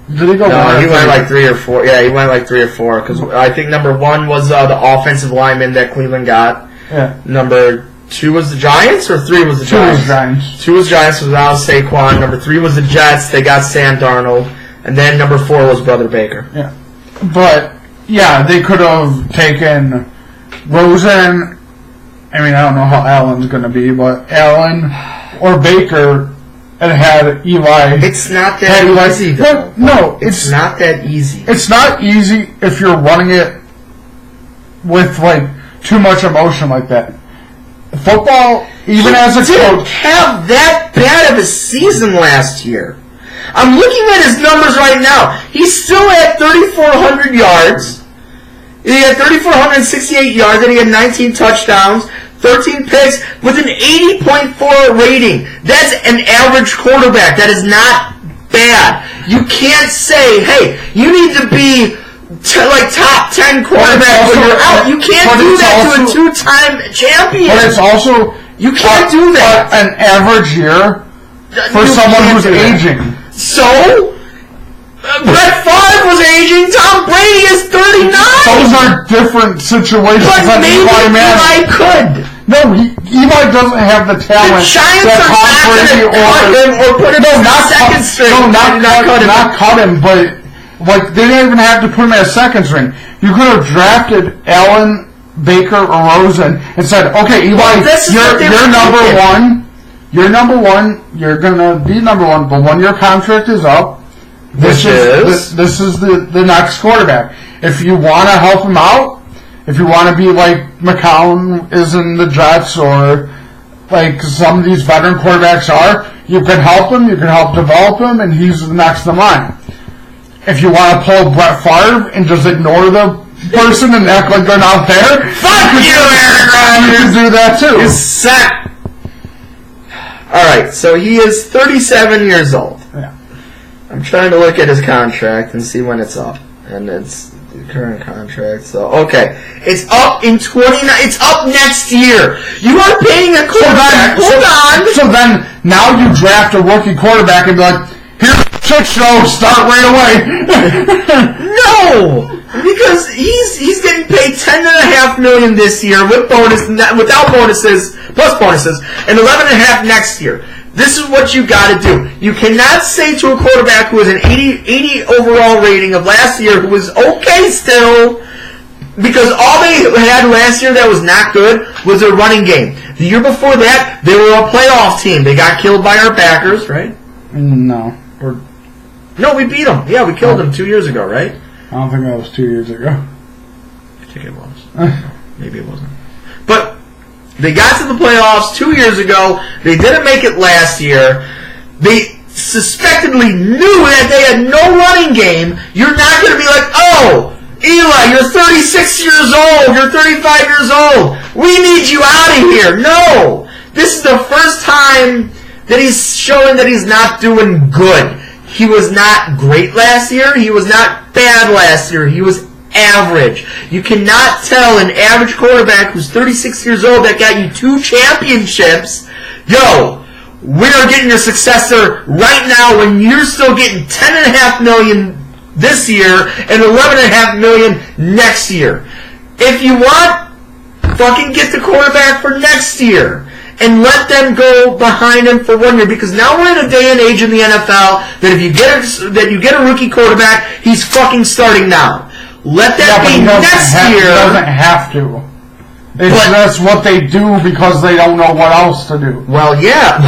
Did he go?
No, he went like 3 or 4. Yeah, he went like 3 or 4 because I think number 1 was the offensive lineman that Cleveland got.
Yeah.
Number 2 was the Giants, or 3 was the Giants?
2 was Giants.
2 was Giants without Saquon. Number 3 was the Jets. They got Sam Darnold, and then number 4 was Brother Baker.
Yeah, but yeah, they could have taken Rosen. I mean, I don't know how Allen's going to be, but Allen or Baker and had Eli.
It's not that easy, though.
No,
it's not that easy.
It's not easy if you're running it with like too much emotion like that. Football, even as a
didn't
coach,
have that bad of a season last year. I'm looking at his numbers right now. He's still at 3,400 yards. He had 3,468 yards, and he had 19 touchdowns, 13 picks, with an 80.4 rating. That's an average quarterback. That is not bad. You can't say, hey, you need to be like top 10 quarterback when you're out. You can't do that to a 2-time champion.
But it's also
you can't do that.
An average year for someone who's aging.
So Brett Favre was aging. Tom Brady is 39.
Those are different situations.
But maybe Eli could.
No, Eli doesn't have the talent.
The Giants are not going to cut him or put him in second string.
No, not cut him, but like they didn't even have to put him at a second string. You could have drafted Allen, Baker, or Rosen and said, "Okay, Eli, you're number one. You're number one. You're gonna be number one. But when your contract is up, this is the next quarterback. If you want to help him out, if you want to be like McCown is in the Jets or like some of these veteran quarterbacks are, you can help him. You can help develop him, and he's the next in line. If you want to pull Brett Favre and just ignore the person and act like they're not there,
fuck you, Aaron Rodgers.
You can do that too.
He's set. Alright, so he is 37 years old.
Yeah.
I'm trying to look at his contract and see when it's up. And it's the current contract, so okay. It's up in 29. It's up next year. You are paying a quarterback. Hold on.
So then, now you draft a rookie quarterback and be like, here's the shit show, start right away.
No! Because he's getting paid $10.5 million this year with without bonuses, plus bonuses, and $11.5 next year. This is what you got to do. You cannot say to a quarterback who has an 80 overall rating of last year, who was okay still, because all they had last year that was not good was their running game. The year before that, they were a playoff team. They got killed by our Packers, right?
No.
No, we beat them. Yeah, we killed them 2 years ago, right?
I don't think that was 2 years ago.
I think it was. Maybe it wasn't. But they got to the playoffs 2 years ago. They didn't make it last year. They suspectedly knew that they had no running game. You're not going to be like, oh, Eli, you're 36 years old. You're 35 years old. We need you out of here. No. This is the first time that he's showing that he's not doing good. He was not great last year. He was not bad last year. He was average. You cannot tell an average quarterback who's 36 years old that got you 2 championships, yo, we are getting your successor right now when you're still getting $10.5 million this year and $11.5 million next year. If you want, fucking get the quarterback for next year. And let them go behind him for 1 year, because now we're in a day and age in the NFL that if you get a rookie quarterback, he's fucking starting now. Let that be next year.
He doesn't have to. That's what they do because they don't know what else to do.
Well, yeah.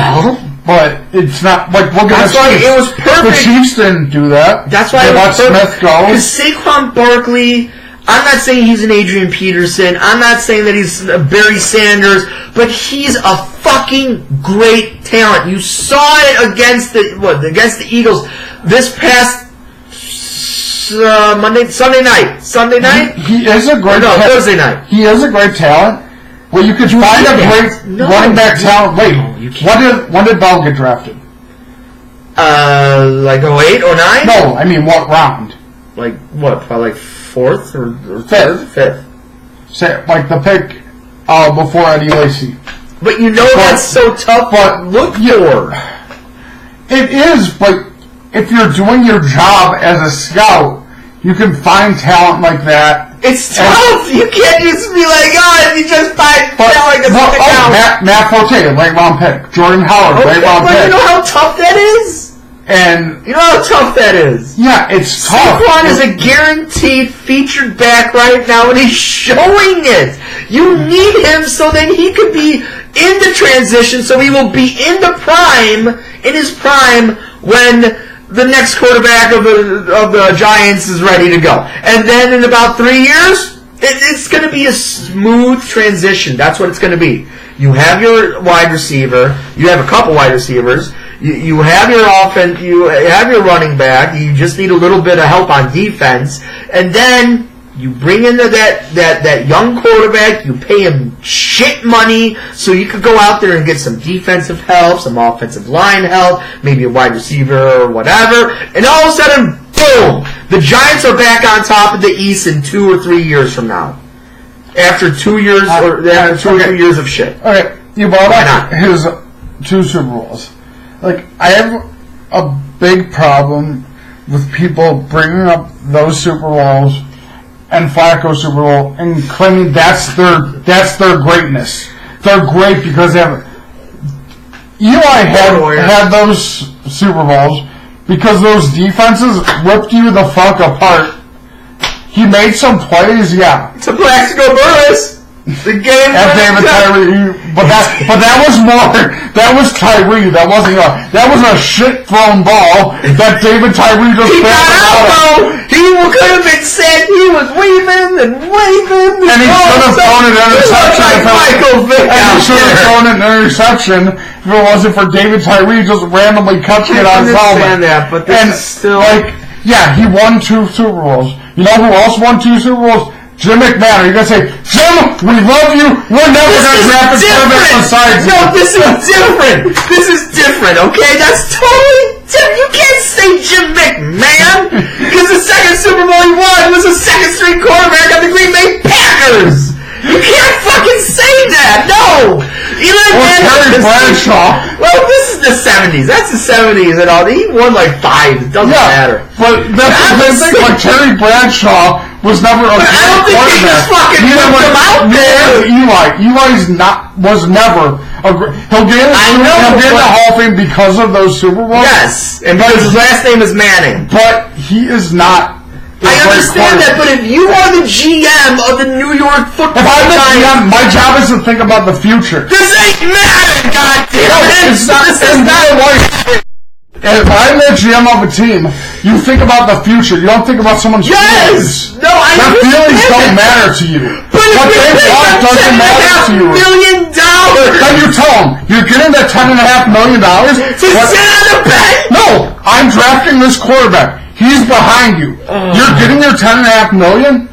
But it's not like look at the Chiefs.
It was perfect.
The Chiefs didn't do that.
That's why
they let Smith go.
Because Saquon Barkley. I'm not saying he's an Adrian Peterson. I'm not saying that he's a Barry Sanders, but he's a fucking great talent. You saw it against the Eagles this past Sunday night. Sunday night?
He is a great
Thursday night.
He is a great talent. Well, you could find a great running back talent. Wait, when did Bell get drafted?
Like 08, 09?
No, I mean what round?
Like what? Probably like 4th or
fifth. Say like the pick before Eddie Lacy.
But you know that's so tough.
But
look for.
It is, but if you're doing your job as a scout, you can find talent like that.
It's tough. You can't just be like, oh, if you just find talent like a
Matt Forte, late round pick. Jordan Howard, late round pick.
You know how tough that is?
And
you know how tough that is?
Yeah, it's tough.
Saquon is a guaranteed featured back right now, and he's showing it. You need him so that he could be in the transition, so he will be in his prime, when the next quarterback of the Giants is ready to go. And then in about 3 years, it's going to be a smooth transition. That's what it's going to be. You have your wide receiver. You have a couple wide receivers. You have your offense. You have your running back. You just need a little bit of help on defense. And then you bring in that young quarterback. You pay him shit money so you could go out there and get some defensive help, some offensive line help, maybe a wide receiver or whatever. And all of a sudden, boom! The Giants are back on top of the East in 2 or 3 years from now. After 2 years or 2 or 3 years of shit.
Okay, you brought up his 2 Super Bowls. Like, I have a big problem with people bringing up those Super Bowls and Flacco's Super Bowl and claiming that's their greatness. They're great because they have. Eli had those Super Bowls because those defenses ripped you the fuck apart. He made some plays, yeah.
It's a Plaxico Burress. The game.
At David Tyree, but that was more. That was Tyree. That wasn't. That was a shit thrown ball that David Tyree just.
He got out though. He could have been said he was waving and waving.
And he should have thrown an interception. He should have thrown an interception if it wasn't for David Tyree just randomly catching it on his helmet.
That, but this is still
yeah, he won 2 Super Bowls. You know who else won 2 Super Bowls? Jim McMahon. You're going to say, Jim, we love you. We're never going to draft a quarterback besides you.
No, this is different. This is different, okay? That's totally different. You can't say Jim McMahon because the second Super Bowl he won was a second-string quarterback on the Green Bay Packers. You can't fucking say that. No.
Terry Bradshaw.
Well, this is the 70s. That's the 70s and all. He won like 5. It doesn't matter.
But that's the thing. Like Terry Bradshaw was never a
I don't think he just fucking put him out there.
Was never a great. He'll get in the Hall of Fame because of those Super Bowls.
Yes, and because his last name is Manning.
But he is not.
I understand that, but if you are the GM of the New York Football
Giants, my job is to think about the future.
This ain't Madden, goddammit! This is not
what. If I'm the GM of a team, you think about the future. You don't think about someone's feelings.
No, I
Their feelings don't matter to you.
But
what they want doesn't matter to you.
$10.5 million.
Then you tell them you're getting that $10.5 million
to sit on the bench.
No, I'm drafting this quarterback. He's behind you. You're getting your $10.5 million,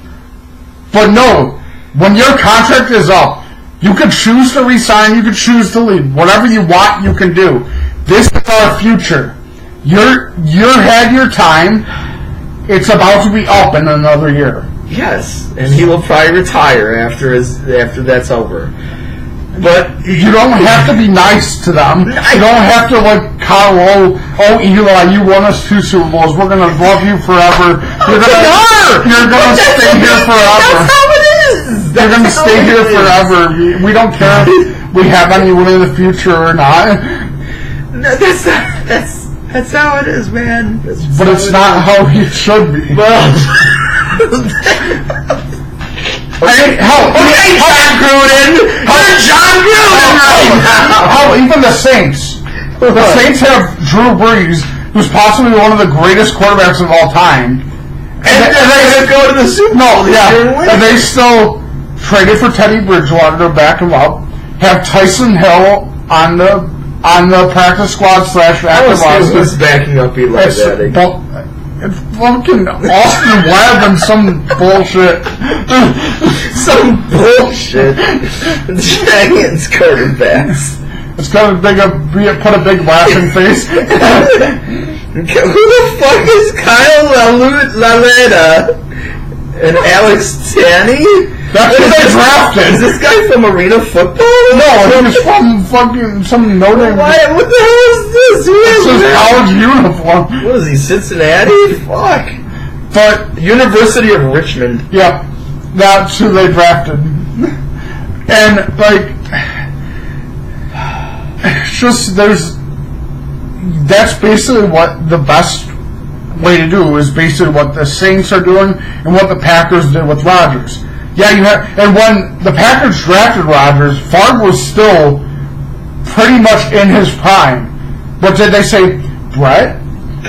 but no, when your contract is up, you can choose to resign. You can choose to leave. Whatever you want, you can do. This is our future. You had your time. It's about to be up in another year.
Yes, and he will probably retire after that's over. But
you don't have to be nice to them. You don't have to Kyle, Eli, you won us 2 Super Bowls. We're gonna love you forever. You're gonna stay here forever.
That's how it is.
You're gonna stay here forever. We don't care if we have anyone in the future or not.
No, that's how it is, man.
But it's not how it should be.
Well. John Gruden! John Gruden right now!
Hell, even the Saints. The Saints have Drew Brees, who's possibly one of the greatest quarterbacks of all time.
And they go to the Super Bowl.
And they still traded for Teddy Bridgewater to back him up. Have Tyson Hill on the practice squad / active roster.
Who's backing up Eli Manning?
It's fucking Austin Webb and some bullshit.
Some bullshit. Giants quarterbacks.
It's gonna put a big laughing face.
Who the fuck is Kyle LaLetta and Alex Tanney?
That's what they drafted.
Is this guy from Arena Football?
No, he was from fucking some Notre Dame.
What the hell is this?
It's his college uniform.
What is he, Cincinnati? Fuck.
But
University of Richmond.
Yeah, that's who they drafted. And like, it's just that's basically what the best way to do is basically what the Saints are doing and what the Packers did with Rodgers. Yeah, and when the Packers drafted Rodgers, Favre was still pretty much in his prime. But did they say, Brett,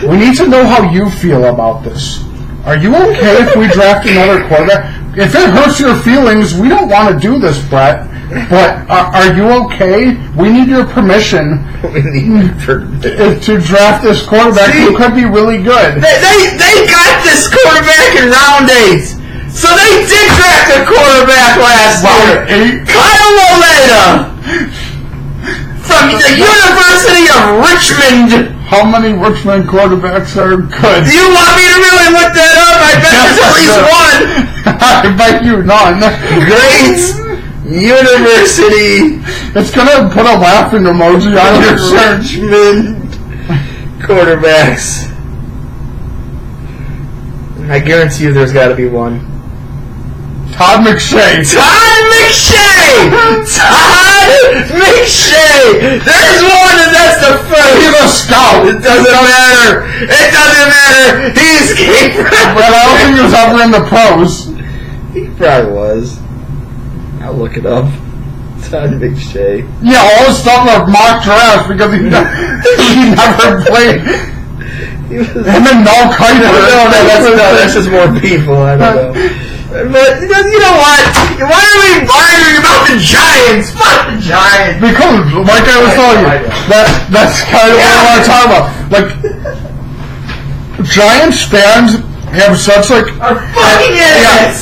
we need to know how you feel about this. Are you okay if we draft another quarterback? If it hurts your feelings, we don't want to do this, Brett. But are you okay? We need your permission to draft this quarterback who could be really good.
They got this quarterback in round 8. So they did draft a quarterback last year. Kyle Moleda from the University of Richmond.
How many Richmond quarterbacks are good?
Do you want me to really look that up? I bet there's at least one.
I bet you none.
Great University.
It's gonna put a laughing emoji on your search.
Richmond quarterbacks. I guarantee you there's got to be one.
Todd McShay.
There's one, and that's the first.
He's a scout.
It doesn't matter. He's
But I don't think he was ever in the pros.
He probably was. I'll look it up. Todd McShay.
Yeah, all his stuff are mock drafts because he never played. Him and Noel Kiter.
That's just more people. I don't know. But you know what? Why are we arguing about the Giants? Fuck the Giants.
Because, like I was telling you, that's kind of what I want to talk about. Like, Giants fans have such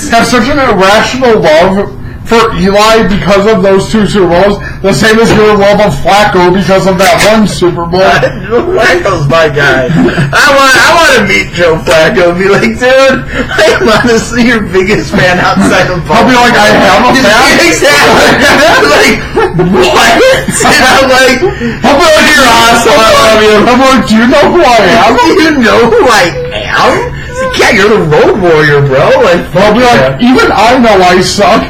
have such an irrational love for Eli because of those 2 Super Bowls, the same as your love of Flacco because of that 1 Super Bowl.
Flacco's my guy. I want to meet Joe Flacco and be like, dude, I am honestly your biggest fan outside of
I'll be like, I have a fan?
Exactly. Like, what? And I'm like, you're awesome, I love you.
I'm like, do you know who I am?
Do you know who I am? Yeah, you're the road warrior, bro. Like,
I'll be like, even I know I suck.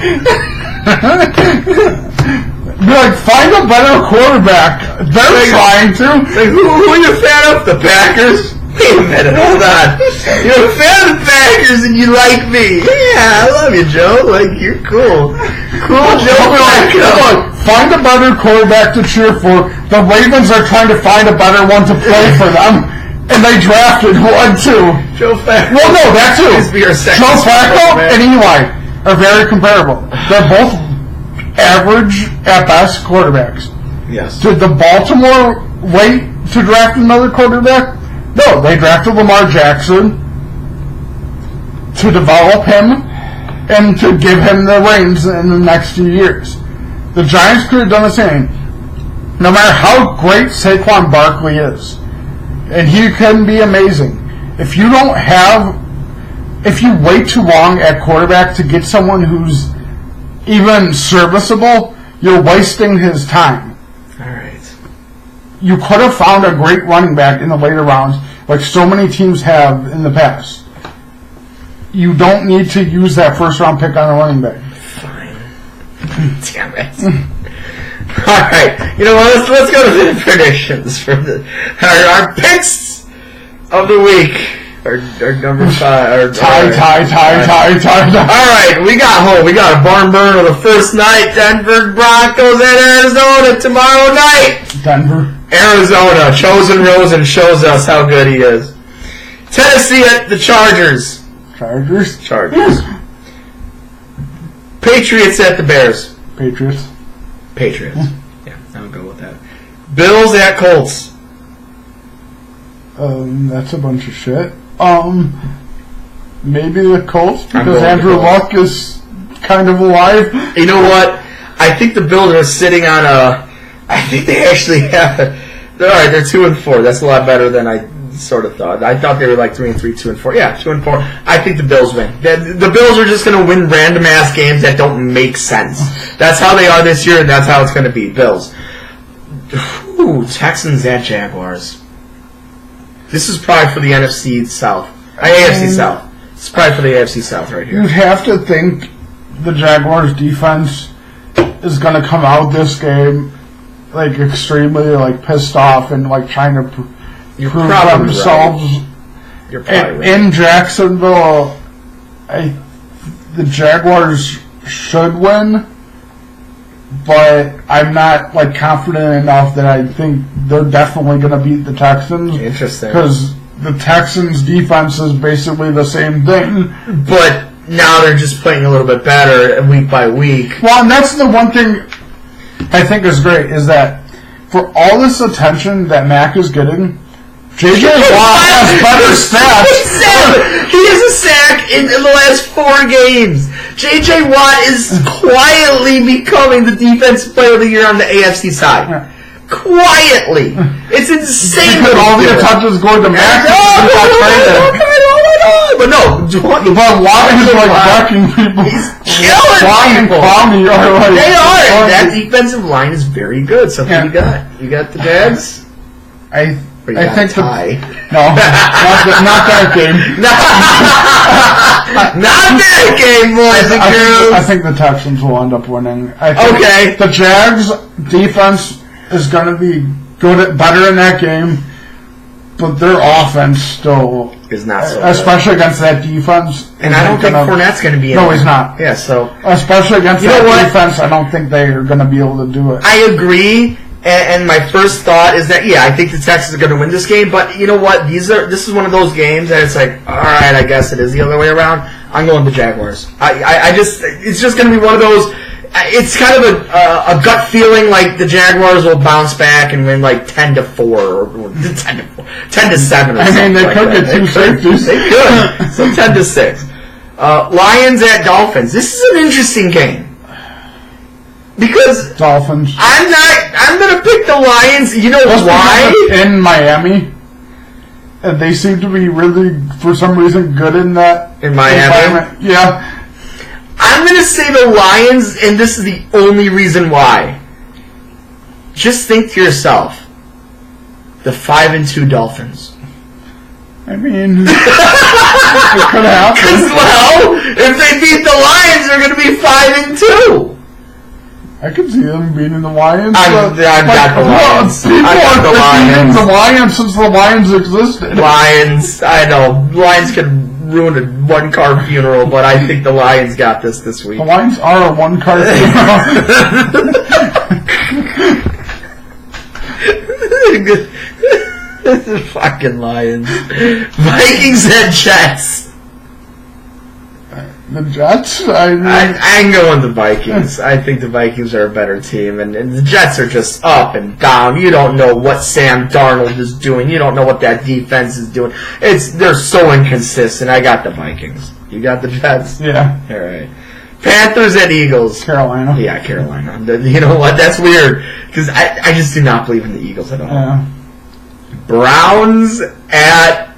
Be like, find a better quarterback. They're trying to.
Like, who are you a fan of? The Packers? Wait a minute, hold on. You're a fan of the Packers and you like me. Yeah, I love you, Joe. Like, you're cool. Cool, Joe.
Like, find a better quarterback to cheer for. The Ravens are trying to find a better one to play for them. And they drafted 1, too.
Joe Flacco.
Well, no, that too. Joe Flacco and Eli are very comparable. They're both average at best quarterbacks.
Yes.
Did the Baltimore wait to draft another quarterback? No, they drafted Lamar Jackson to develop him and to give him the reins in the next few years. The Giants could have done the same. No matter how great Saquon Barkley is, and he can be amazing. If you wait too long at quarterback to get someone who's even serviceable, you're wasting his time.
Alright.
You could have found a great running back in the later rounds, like so many teams have in the past. You don't need to use that first round pick on a running back.
Fine. Damn it. Alright, you know what, let's go to the predictions for our picks of the week. Our number 5.
Tie.
Alright, we got a barn burner the first night. Denver Broncos at Arizona tomorrow night.
Denver.
Arizona. Chosen Rosen shows us how good he is. Tennessee at the Chargers.
Chargers.
Patriots at the Bears.
Patriots.
Yeah, I'll go with that. Bills at Colts.
That's a bunch of shit. Maybe the Colts because Andrew Luck is kind of alive.
You know what? I think the Bills are sitting on I think they actually have. All right, they're 2-4. That's a lot better than I sort of thought. I thought they were like 3-3, 2-4. Yeah, 2-4. I think the Bills win. The Bills are just going to win random ass games that don't make sense. That's how they are this year, and that's how it's going to be. Bills. Ooh, Texans at Jaguars. This is probably for the NFC South. AFC South. It's probably for the AFC South right here.
You'd have to think the Jaguars defense is going to come out this game like extremely like pissed off and like trying to prove themselves.
Right. You're probably right.
In Jacksonville. The Jaguars should win, but I'm not like confident enough that I think they're definitely going to beat the Texans.
Interesting.
Because the Texans' defense is basically the same thing.
But now they're just playing a little bit better week by week.
Well, and that's the one thing I think is great, is that for all this attention that Mac is getting, J.J. Watt has better stats.
He has a sack in the last 4 games. J.J. Watt is quietly becoming the defensive player of the year on the AFC side.
Yeah.
Quietly. It's insane.
Because all the touches going to Mac.
But no,
but Watt is like wrecking people.
He's killing people.
Clowney are like,
they are. That defensive line is very good. So who you got? You got the Jags?
I think
tie.
No, not that game.
Not that game, boys and girls.
I think the Texans will end up winning.
Okay.
The Jags defense is going to be better in that game, but their offense still
is not so
especially
good
against that defense.
And I don't think Fournette's going to be in
No,
there.
he's not.
Yeah, so
especially against defense, I don't think they're going to be able to do it.
I agree. And my first thought is that, I think the Texans are going to win this game. But you know what? This is one of those games that it's like, all right, I guess it is the other way around. I'm going the Jaguars. It's just going to be one of those. It's kind of a gut feeling like the Jaguars will bounce back and win like 10-4 or 10-7.
I mean, they could get 2 safeties.
They could. So 10-6. Lions at Dolphins. This is an interesting game. Because
Dolphins.
I'm going to pick the Lions. You know why?
In Miami. And they seem to be really, for some reason, good in that
in Miami.
environment. Yeah.
I'm going to say the Lions, and this is the only reason why. Just think to yourself, the 5-2 Dolphins.
I mean, it could happen.
Because, well, if they beat the Lions, they're going to be 5-2.
I could see them beating the Lions.
I've got the Lions.
People
I've got
have been beating the Lions since the Lions existed.
Lions, I know. Lions could ruin a one-car funeral, but I think the Lions got this week.
The Lions are a one-car funeral.
The fucking Lions. Vikings and Jets.
The Jets?
I'm going the Vikings. I think the Vikings are a better team, and the Jets are just up and down. You don't know what Sam Darnold is doing. You don't know what that defense is doing. They're so inconsistent. I got the Vikings. You got the Jets?
Yeah.
All right. Panthers and Eagles.
Carolina.
Yeah, Carolina. You know what? That's weird, because I just do not believe in the Eagles at all.
Yeah.
Browns at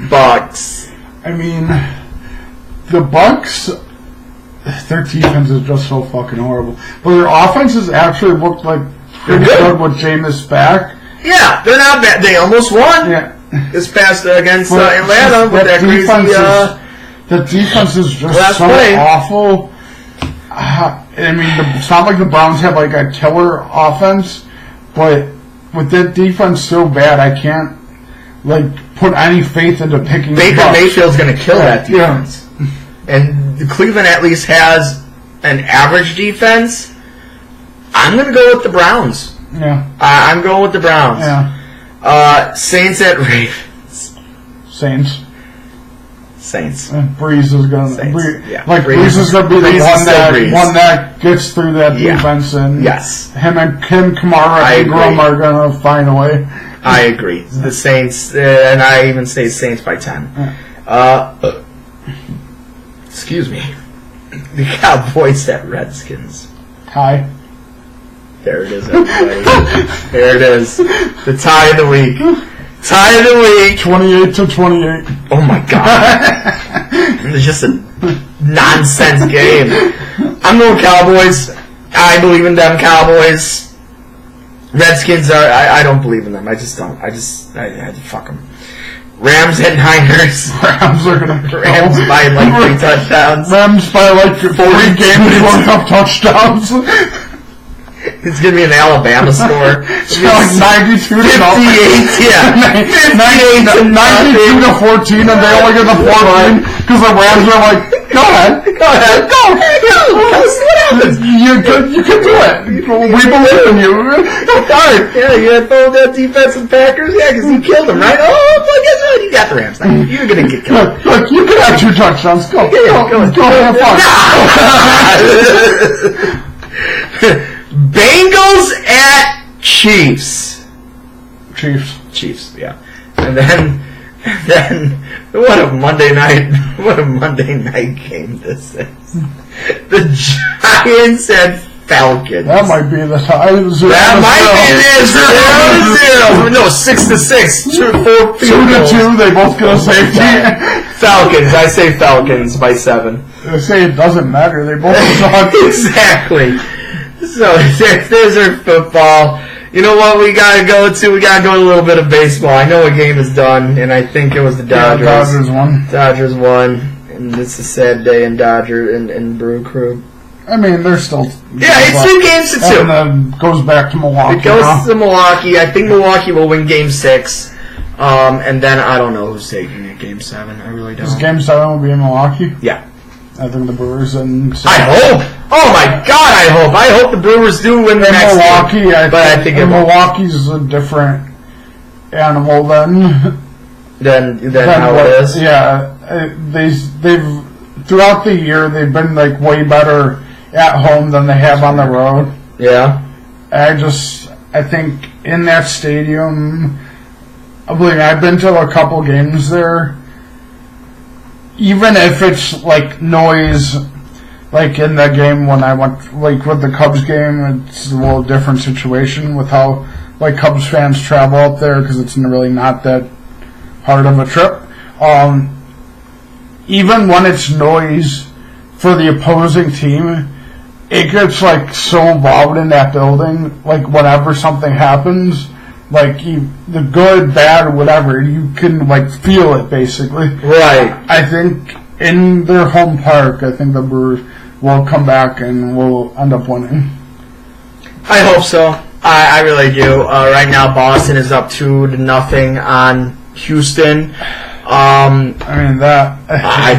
Bucks.
I mean, the Bucks, their defense is just so fucking horrible. But their offenses actually looked like pretty good with Jameis back.
Yeah, they're not bad. They almost won.
Yeah.
This past against Atlanta with that crazy.
The defense is just so awful. I mean, it's not like the Browns have like a killer offense, but with that defense so bad, I can't like put any faith into picking.
Baker Mayfield's going to kill that defense, and Cleveland at least has an average defense. I'm going to go with the Browns.
Yeah,
I'm going with the Browns.
Yeah.
Saints at Ravens.
Saints. Breeze is going to
Breeze
is going to be the one that gets through that defense, and him and Kamara and Ingram are going to find a way.
I agree. The Saints, and I even say Saints by 10. Excuse me. The Cowboys at Redskins.
Tie.
There it is, everybody. There it is. The tie of the week. Tie of the week.
28-28.
Oh my god. It's just a nonsense game. I'm going Cowboys. I believe in them Cowboys. Redskins are, I don't believe in them. I just don't. I fuck them. Rams at Niners.
Rams are going to
Rams by like 3 touchdowns.
Rams by like 3 games worth of touchdowns.
It's going to be an Alabama score.
It's like 92 to
58, yeah.
92 to 14, and they only get the 14 because the Rams are like, go ahead.
Go. Let's see what happens.
You can do it. We believe in you.
Hard. Yeah, you had both that defensive Packers? Yeah, because you killed them, right? Oh, well, guess what? You got the Rams now. You're going to get killed.
Look, you can have 2 touchdowns. Go have fun.
Bengals at Chiefs.
Chiefs,
yeah. And then what a Monday night game this is. The Giants at Falcons.
That might be the time.
That might be 0-0. No, 6-6.
2-2. They both get a safety.
Falcons. I say Falcons by 7.
They say it doesn't matter. They both suck.
Exactly. So there's our football. You know what we gotta go to? We gotta go to a little bit of baseball. I know a game is done, and I think it was the Dodgers.
Yeah, Dodgers won.
Dodgers won, and it's a sad day in Dodger and Brew Crew.
I mean, they're still.
Yeah, it's 2 games to 2.
And then goes back to Milwaukee.
It goes to Milwaukee. I think Milwaukee will win Game 6. And then I don't know who's taking it. Game 7. I really don't.
Is Game 7 will be in Milwaukee?
Yeah.
I think the Brewers and.
I hope. Oh my God! I hope the Brewers do win the next
Milwaukee,
game. I think
Milwaukee's a different animal than
how it is.
Yeah, they've throughout the year they've been like way better at home than they have on the road.
Yeah.
I think in that stadium, believe me, I've been to a couple games there. Even if it's like noise, like in the game when I went, like with the Cubs game, it's a little different situation with how like Cubs fans travel up there because it's really not that hard of a trip. Even when it's noise for the opposing team, it gets like so loud in that building. Like whenever something happens, like the good, bad, whatever, you can like feel it basically.
Right.
I think in their home park, I think the Brewers will come back and will end up winning.
I hope so. I really do. Right now, Boston is up 2-0 on Houston.
I mean that.
I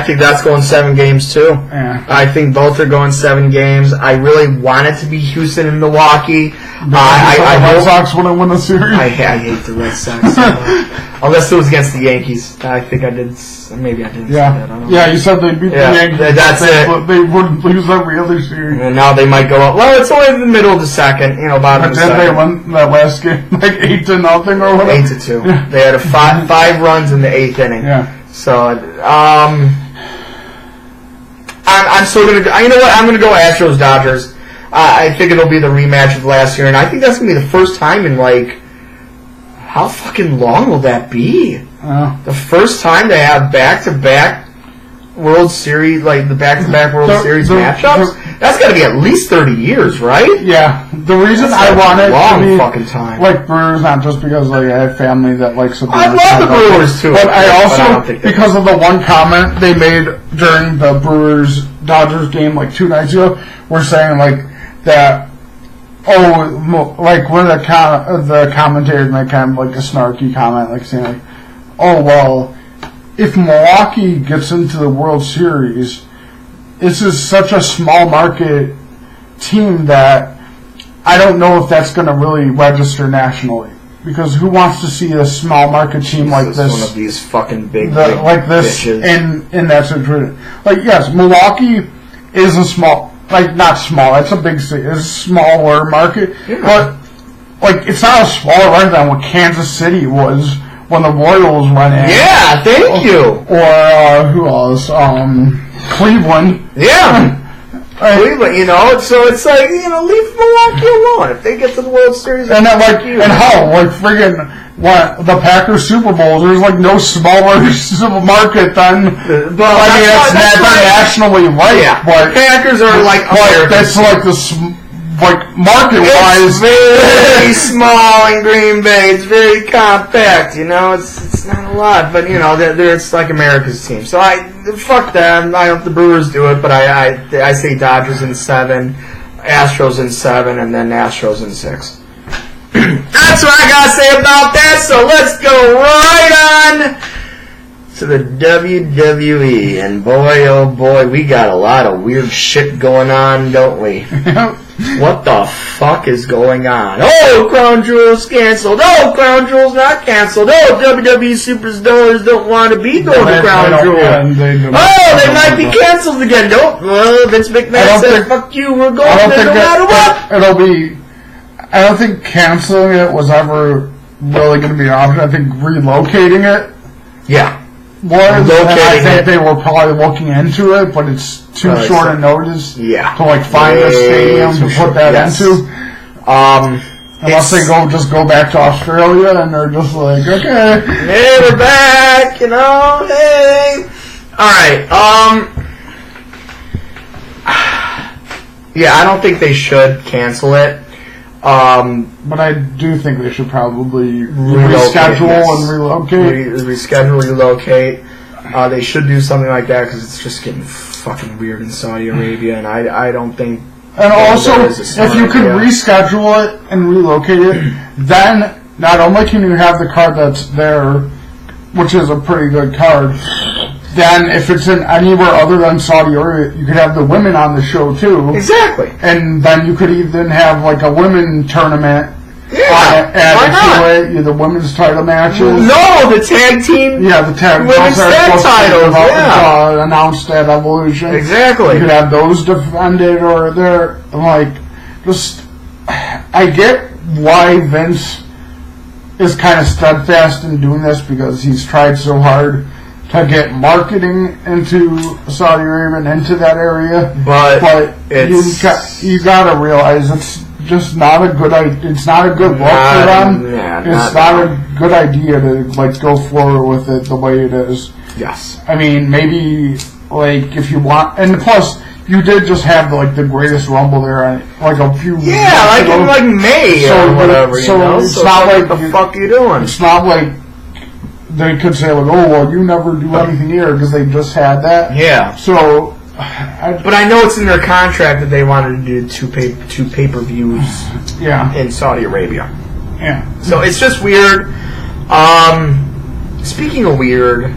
think that's going 7 games too.
Yeah.
I think both are going 7 games. I really want it to be Houston and Milwaukee.
I Red Sox want to win the series.
I hate the Red Sox so much. Unless it was against the Yankees. I think I did. Maybe I didn't say that. I don't know.
Yeah, you said they'd beat the Yankees.
That's it.
But they wouldn't lose every other series.
And now they might go up. Well, it's only in the middle of the second. Bottom of the second.
But did they win that last game like 8-0 or whatever?
8-2.
Yeah.
They had 5 runs in the 8th inning.
Yeah.
So, I'm still gonna. You know what? I'm gonna go Astros Dodgers. I think it'll be the rematch of last year, and I think that's gonna be the first time in like. How fucking long will that be? The first time they have back-to-back World Series, like the back-to-back World Series matchups. That's got to be at least 30 years, right?
Yeah. The reason I want it
long
to be
fucking time.
Like Brewers, not just because like I have family that likes the Brewers.
I love the Brewers too,
but I also
think
because of the one comment they made during the Brewers Dodgers game like 2 nights ago, we're saying like that. Oh, like one of the commentators made kind of like a snarky comment, like saying like, "Oh well, if Milwaukee gets into the World Series, this is such a small market team that I don't know if that's going to really register nationally because who wants to see a small market team like this?
One of these fucking big
like this
bitches.
in that situation. Like yes, Milwaukee is a small. Like, not small, it's a big city, it's a smaller market, but, like, it's not a smaller market than what Kansas City was when the Royals went in.
Yeah, thank you!
Or, who else? Cleveland.
Yeah! Cleveland, so it's like, leave Milwaukee alone if they get to the World Series.
And then, like, and how? Like, friggin', What, the Packers Super Bowls, there's like no smaller market than, they're nationally ranked,
yeah.
but
Packers are like American.
That's like market-wise.
It's very small in Green Bay. It's very compact, it's not a lot, but it's like America's team. So fuck them. I hope the Brewers do it, but I say Dodgers in 7, Astros in 7, and then Astros in 6. That's what I gotta say about that, so let's go right on to the WWE, and boy, oh boy, we got a lot of weird shit going on, don't we? What the fuck is going on? Oh, Crown Jewel's canceled. Oh, Crown Jewel's not canceled. Oh, WWE superstars don't want to be going to Crown Jewel. They might be canceled again. Nope. Well, Vince McMahon said, fuck you, we're going there no matter what.
I don't think canceling it was ever really going to be an option. I think relocating it.
Yeah.
I think they were probably looking into it, but it's too short a notice to find a stadium to put that into. Unless they just go back to Australia and they're just like, okay.
Hey, we're back, hey. Alright, yeah, I don't think they should cancel it.
But I do think they should probably reschedule and relocate.
Reschedule, relocate. They should do something like that because it's just getting fucking weird in Saudi Arabia, and I don't think.
And also, if you could reschedule it and relocate it, then not only can you have the card that's there, which is a pretty good card, then if it's in anywhere other than Saudi Arabia, you could have the women on the show too.
Exactly.
And then you could even have like a women tournament. Added to it, the women's title matches.
No, the tag team.
Yeah, the
women's tag titles.
Announced at Evolution.
Exactly.
You could have those defended, or they're like, just. I get why Vince is kind of steadfast in doing this because he's tried so hard to get marketing into Saudi Arabia and into that area. But you gotta realize it's just not a good idea. It's not a good look for them. It's not a good idea to go forward with it the way it is.
Yes.
I mean, maybe if you want, and plus you did just have the greatest Rumble there, a few.
Yeah, in May or whatever. So
it's not
what the fuck are you doing?
It's not like they could say oh well, you never do anything here because they just had that.
Yeah.
So.
But I know it's in their contract that they wanted to do two pay-per-views in Saudi Arabia.
Yeah.
So it's just weird. Speaking of weird,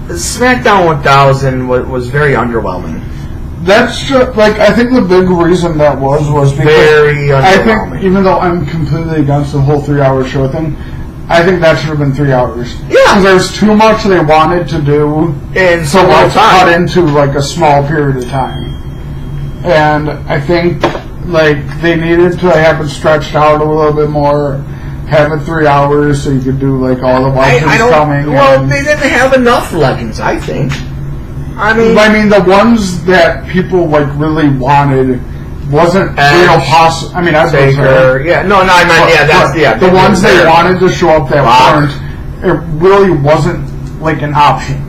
SmackDown 1000 was very underwhelming.
That's just, I think the big reason that was because
very underwhelming.
I think, even though I'm completely against the whole 3-hour show thing, I think that should have been 3 hours.
Yeah.
Because there's too much they wanted to do.
And so let's
cut into a small period of time. And I think they needed to have it stretched out a little bit more, have it 3 hours so you could do all the legends coming.
Well, they didn't have enough legends, I think. I mean
the ones that people really wanted wasn't real possible. I mean, that's
Baker. Yeah, no, I meant
the ones they wanted to show up that weren't. It really wasn't an option.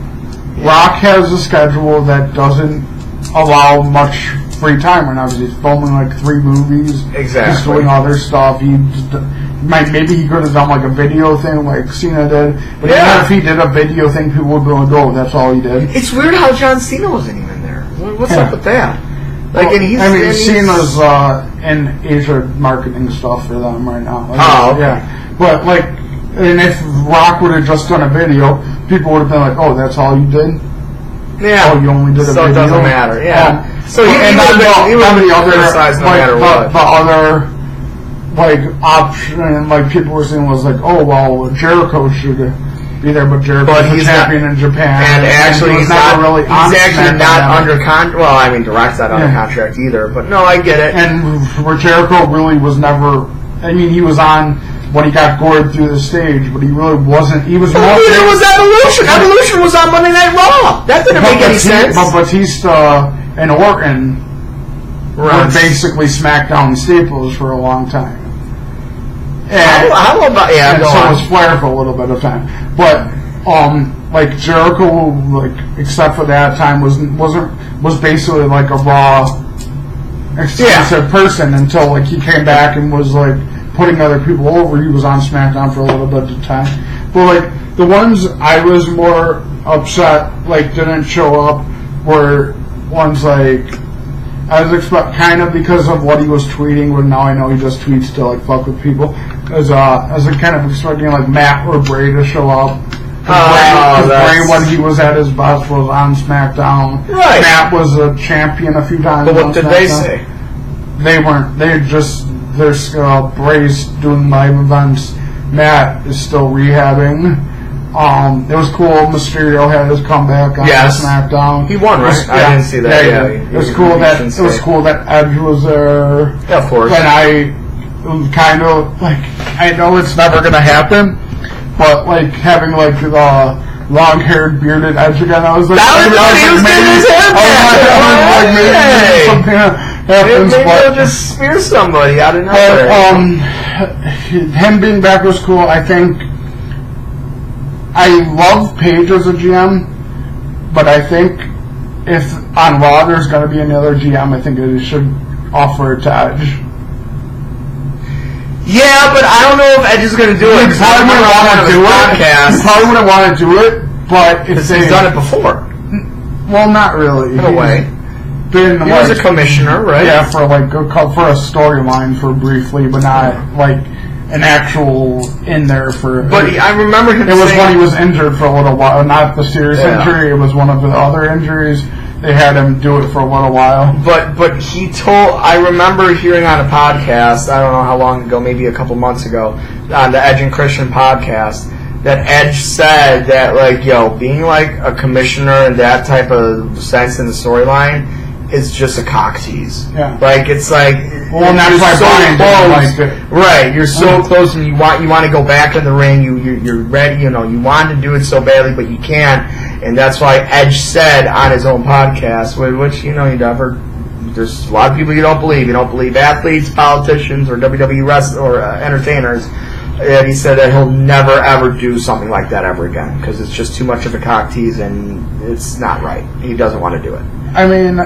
Yeah. Rock has a schedule that doesn't allow much free time right now because he's filming 3 movies.
Exactly.
He's doing other stuff. Maybe he could have done a video thing like Cena did. But even if he did a video thing, people would be like, "Oh, that's all he did."
It's weird how John Cena wasn't even there. What's up with that?
Cena's in Asia marketing stuff for them right now.
Okay.
Yeah. But and if Rock would have just done a video, people would have been like, "Oh, that's all you did."
Yeah.
Oh, you only did a video.
So it doesn't matter. Yeah.
So he would have been
criticized no matter what.
The other option, people were saying was oh well, Jericho should be there, but Jericho's the champion in Japan,
and actually he's
not
under contract. Well, I mean, The Rock's not under contract either. But no, I get it.
And where Jericho really was never. I mean, he was on when he got gored through the stage, but he really wasn't. He was.
Neither was Evolution. Evolution was on Monday Night Raw. That didn't make any sense.
But Batista and Orton were basically SmackDown staples for a long time.
How about
and
go
so
on.
was Flair for a little bit of time. But like Jericho, like except for that time, was basically like a Raw exclusive person until like he came back and was like putting other people over. He was on SmackDown for a little bit of time. But like the ones I was more upset like didn't show up were ones like I was kind of because of what he was tweeting. But now I know he just tweets to like fuck with people. As I kind of expecting like Matt or Bray to show up. Bray, when he was at his best, was on SmackDown.
Right.
Matt was a champion a few times.
But what did they say?
They weren't. There's Bray's doing live events. Matt is still rehabbing. It was cool. Mysterio had his comeback on SmackDown.
He won, right? I didn't see that. Yeah,
it was cool that Edge was there.
Yeah, of course.
And I kind of like I know it's never gonna happen. But like having like the long-haired bearded Edge again, I was like,
maybe they'll just spear somebody out of nowhere.
Him being back was cool. I think I love Paige as a GM, but I think if on Raw there's going to be another GM, I think they should offer it to Edge.
Yeah, but I don't know if Edge is going to do it.
He probably wouldn't want to do it. He probably wouldn't want to do it, but if
he's done it before.
Well, not really.
In a way. He was a commissioner, right?
Yeah, for a storyline for briefly, but not like an actual in there for.
But I remember him.
It was when he was injured for a little while, not the serious injury. It was one of the other injuries. They had him do it for a little while.
But he told. I remember hearing on a podcast. I don't know how long ago, maybe a couple months ago, on the Edge and Christian podcast, that Edge said that being like a commissioner in that type of sense in the storyline is just a cock tease.
Yeah.
Like it's like
that's why Brian didn't like it.
Right, you're so close, and you want to go back in the ring. You're ready. You want to do it so badly, but you can't, and that's why Edge said on his own podcast, which you never. There's a lot of people you don't believe. You don't believe athletes, politicians, or WWE wrestlers or entertainers. And he said that he'll never ever do something like that ever again because it's just too much of a cock tease and it's not right. He doesn't want to do it.
I mean,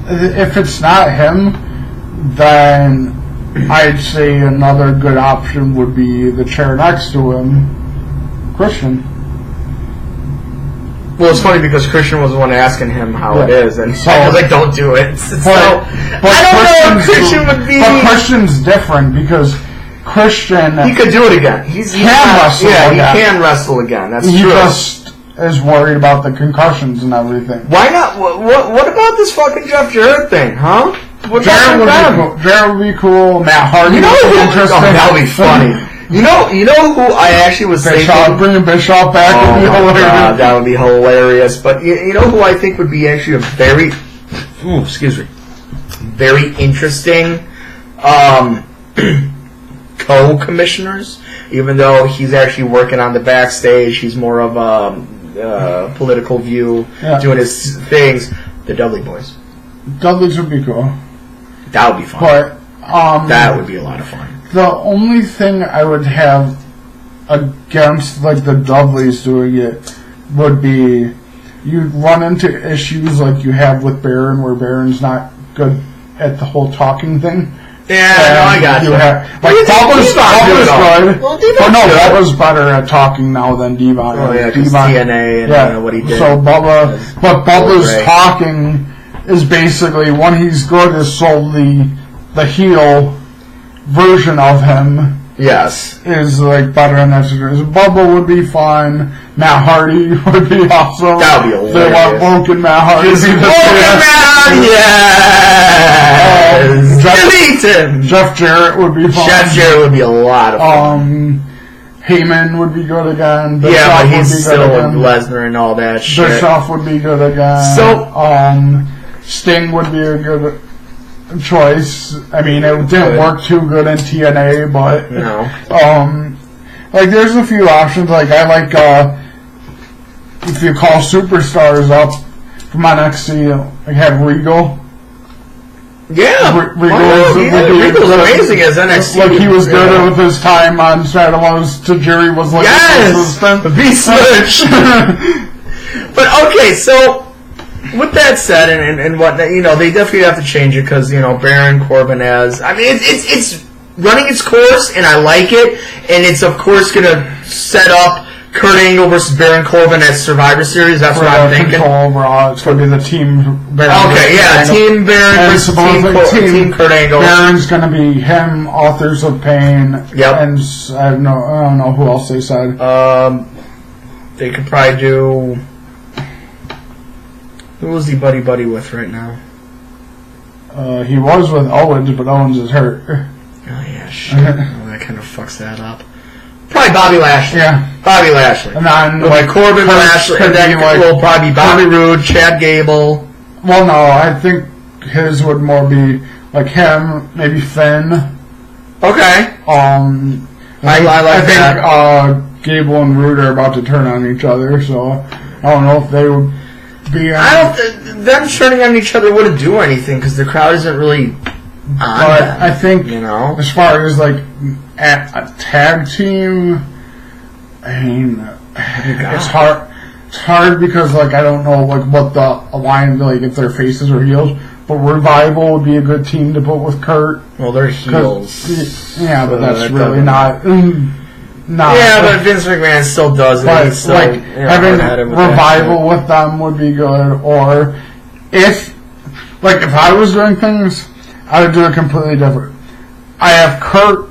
if it's not him, then I'd say another good option would be the chair next to him, Christian.
Well, it's funny because Christian was the one asking him how it is, and so I was like, "Don't do it."
But
I don't know if Christian would be.
But Christian's different because Christian
he could do it again. He can wrestle. Yeah, he can wrestle again. That's true.
He just is worried about the concussions and everything.
Why not? What about this fucking Jeff Jarrett thing, huh?
Jarrett would be cool. Matt Hardy would be interesting.
That would be funny. You know who I actually was thinking?
Bringing Bischoff back would be hilarious.
God, that would be hilarious. But you know who I think would be actually a very interesting co-commissioners. Even though he's actually working on the backstage, he's more of a political view, doing his things. The Dudley Boys.
Dudleys would be cool.
That would be fun.
But
that would be a lot of fun.
The only thing I would have against the Dudleys doing it would be you run into issues like you have with Baron, where Baron's not good at the whole talking thing.
Yeah, no, I got you.
Bubba's good. But no, Bubba's better at talking now than Devon.
Oh yeah, because TNA and what he did.
So Bubba's talking is basically when he's good is solely the heel version of him.
Yes,
is better in that situation. Bubba would be fun. Matt Hardy would be awesome.
That would be hilarious.
They want Woken Matt Hardy.
Yes.
Jeff Jarrett would be fun.
Jeff Jarrett would be a lot of fun.
Heyman would be good again.
Bischoff but he's still with Lesnar and all that shit.
Bischoff would be good again.
So,
Sting would be a good choice. I mean, it didn't work too good in TNA, but
no.
There's a few options. I like if you call superstars up from NXT, have Regal.
Yeah.
Regal's
amazing as NXT.
Like he was good with his time on Shadowlands to Jerry was like
the beast switch. But okay, so with that said and whatnot, they definitely have to change it because Baron Corbin has. I mean, it's running its course, and I like it, and it's of course going to set up Kurt Angle versus Baron Corbin at Survivor Series. That's what I'm thinking.
It's going to be the team Baron.
Okay, yeah, Team Baron versus Team Kurt Angle.
Baron's going to be him, Authors of Pain.
Yep.
And I don't know who else they said.
They could probably do. Who is he buddy with right now?
He was with Owens, but Owens is hurt.
Oh yeah, shit. That kind of fucks that up. Probably Bobby Lashley.
Yeah.
Bobby Lashley.
And then
like Corbin, Lashley, and then will probably be Bobby Roode, Chad Gable.
Well, no, I think his would more be like him, maybe Finn.
Okay.
I think Gable and Roode are about to turn on each other, so I don't know if they would be.
Them turning on each other wouldn't do anything because the crowd isn't really.
But I think, as far as like a tag team, I mean, it's hard. It's hard because like I don't know like what the alliance like if they're faces or heels. But Revival would be a good team to put with Kurt.
Well, they're heels.
Yeah, but that's really not.
Yeah, but Vince McMahon still does it.
But having Revival with them would be good. Or if I was doing things, I would do it completely different. I have Kurt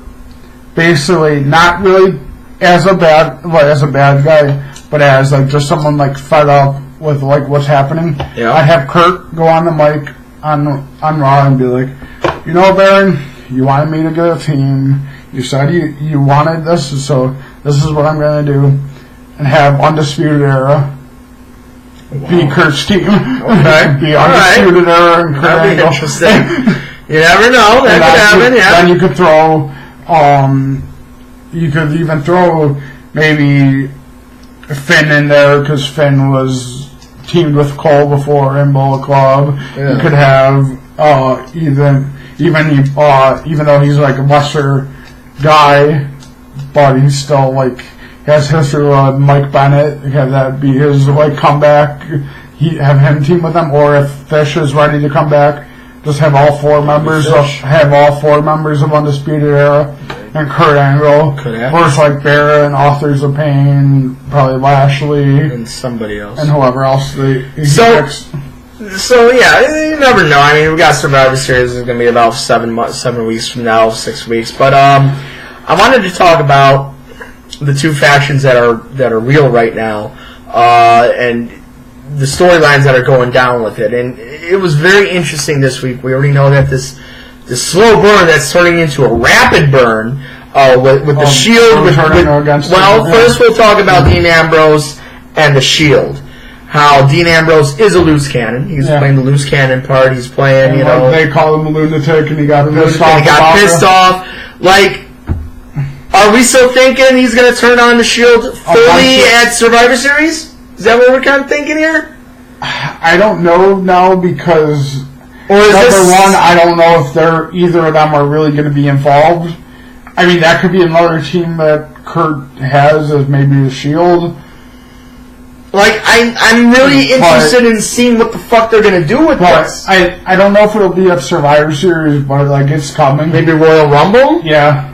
basically not really as a bad guy, but as like just someone like fed up with like what's happening.
Yeah.
I'd have Kurt go on the mic on Raw and be like, Baron, you wanted me to get a team. You said you wanted this, so this is what I'm going to do, and have Undisputed Era. Wow. Be Kurt's team.
Okay.
Be Undisputed Era and Kurt
That'd be
Angle.
interesting. You never know. That could happen, yeah.
Then you could throw, you could even throw maybe Finn in there, because Finn was teamed with Cole before in Bullet Club. Yeah. You could have, even though he's like a lesser guy, but he's still like, has history with Mike Bennett, have that be his like comeback, have him team with them, or if Fish is ready to come back, just have all four members of Undisputed Era and Kurt Angle versus like Baron, Authors of Pain, probably Lashley
and somebody else
and whoever else he picks.
So yeah, you never know. I mean, we got Survivor Series is going to be about 7 weeks from now, 6 weeks. But I wanted to talk about the two factions that are real right now, and the storylines that are going down with it. And it was very interesting this week. We already know that this slow burn that's turning into a rapid burn with the Shield. First we'll talk about Dean Ambrose and the Shield. How Dean Ambrose is a loose cannon. He's playing the loose cannon part. He's playing,
they call him a lunatic, and he got pissed
off. Like, are we still thinking he's going to turn on the Shield fully at Survivor Series? Is that what we're kind of thinking here?
I don't know now because number one, I don't know if either of them are really going to be involved. I mean, that could be another team that Kurt has as maybe the Shield.
Like, I'm really interested in seeing what the fuck they're going to do with this.
I don't know if it'll be at Survivor Series, but like it's coming.
Maybe Royal Rumble?
Yeah,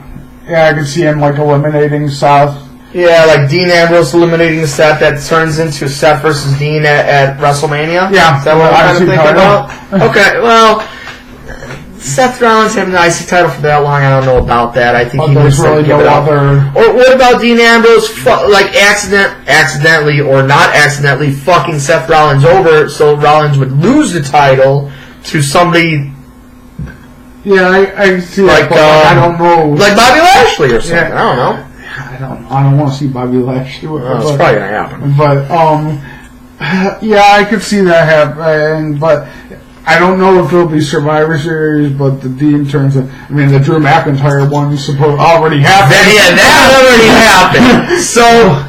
I could see him like eliminating Seth.
Yeah, like Dean Ambrose eliminating Seth. That turns into Seth versus Dean at WrestleMania.
Yeah,
is that what I'm thinking about? Okay, well, Seth Rollins having the IC title for that long, I don't know about that. I think he was really give it up. Or what about Dean Ambrose, accidentally or not accidentally fucking Seth Rollins over, so Rollins would lose the title to somebody.
Yeah, I see that. I don't know,
like Bobby Lashley or something. Yeah. I don't know.
I don't want to see Bobby Lashley.
It's probably gonna happen.
But yeah, I could see that happening. But I don't know if it'll be Survivor Series, but the Dean turns. The Drew McIntyre one already happened.
That already happened. So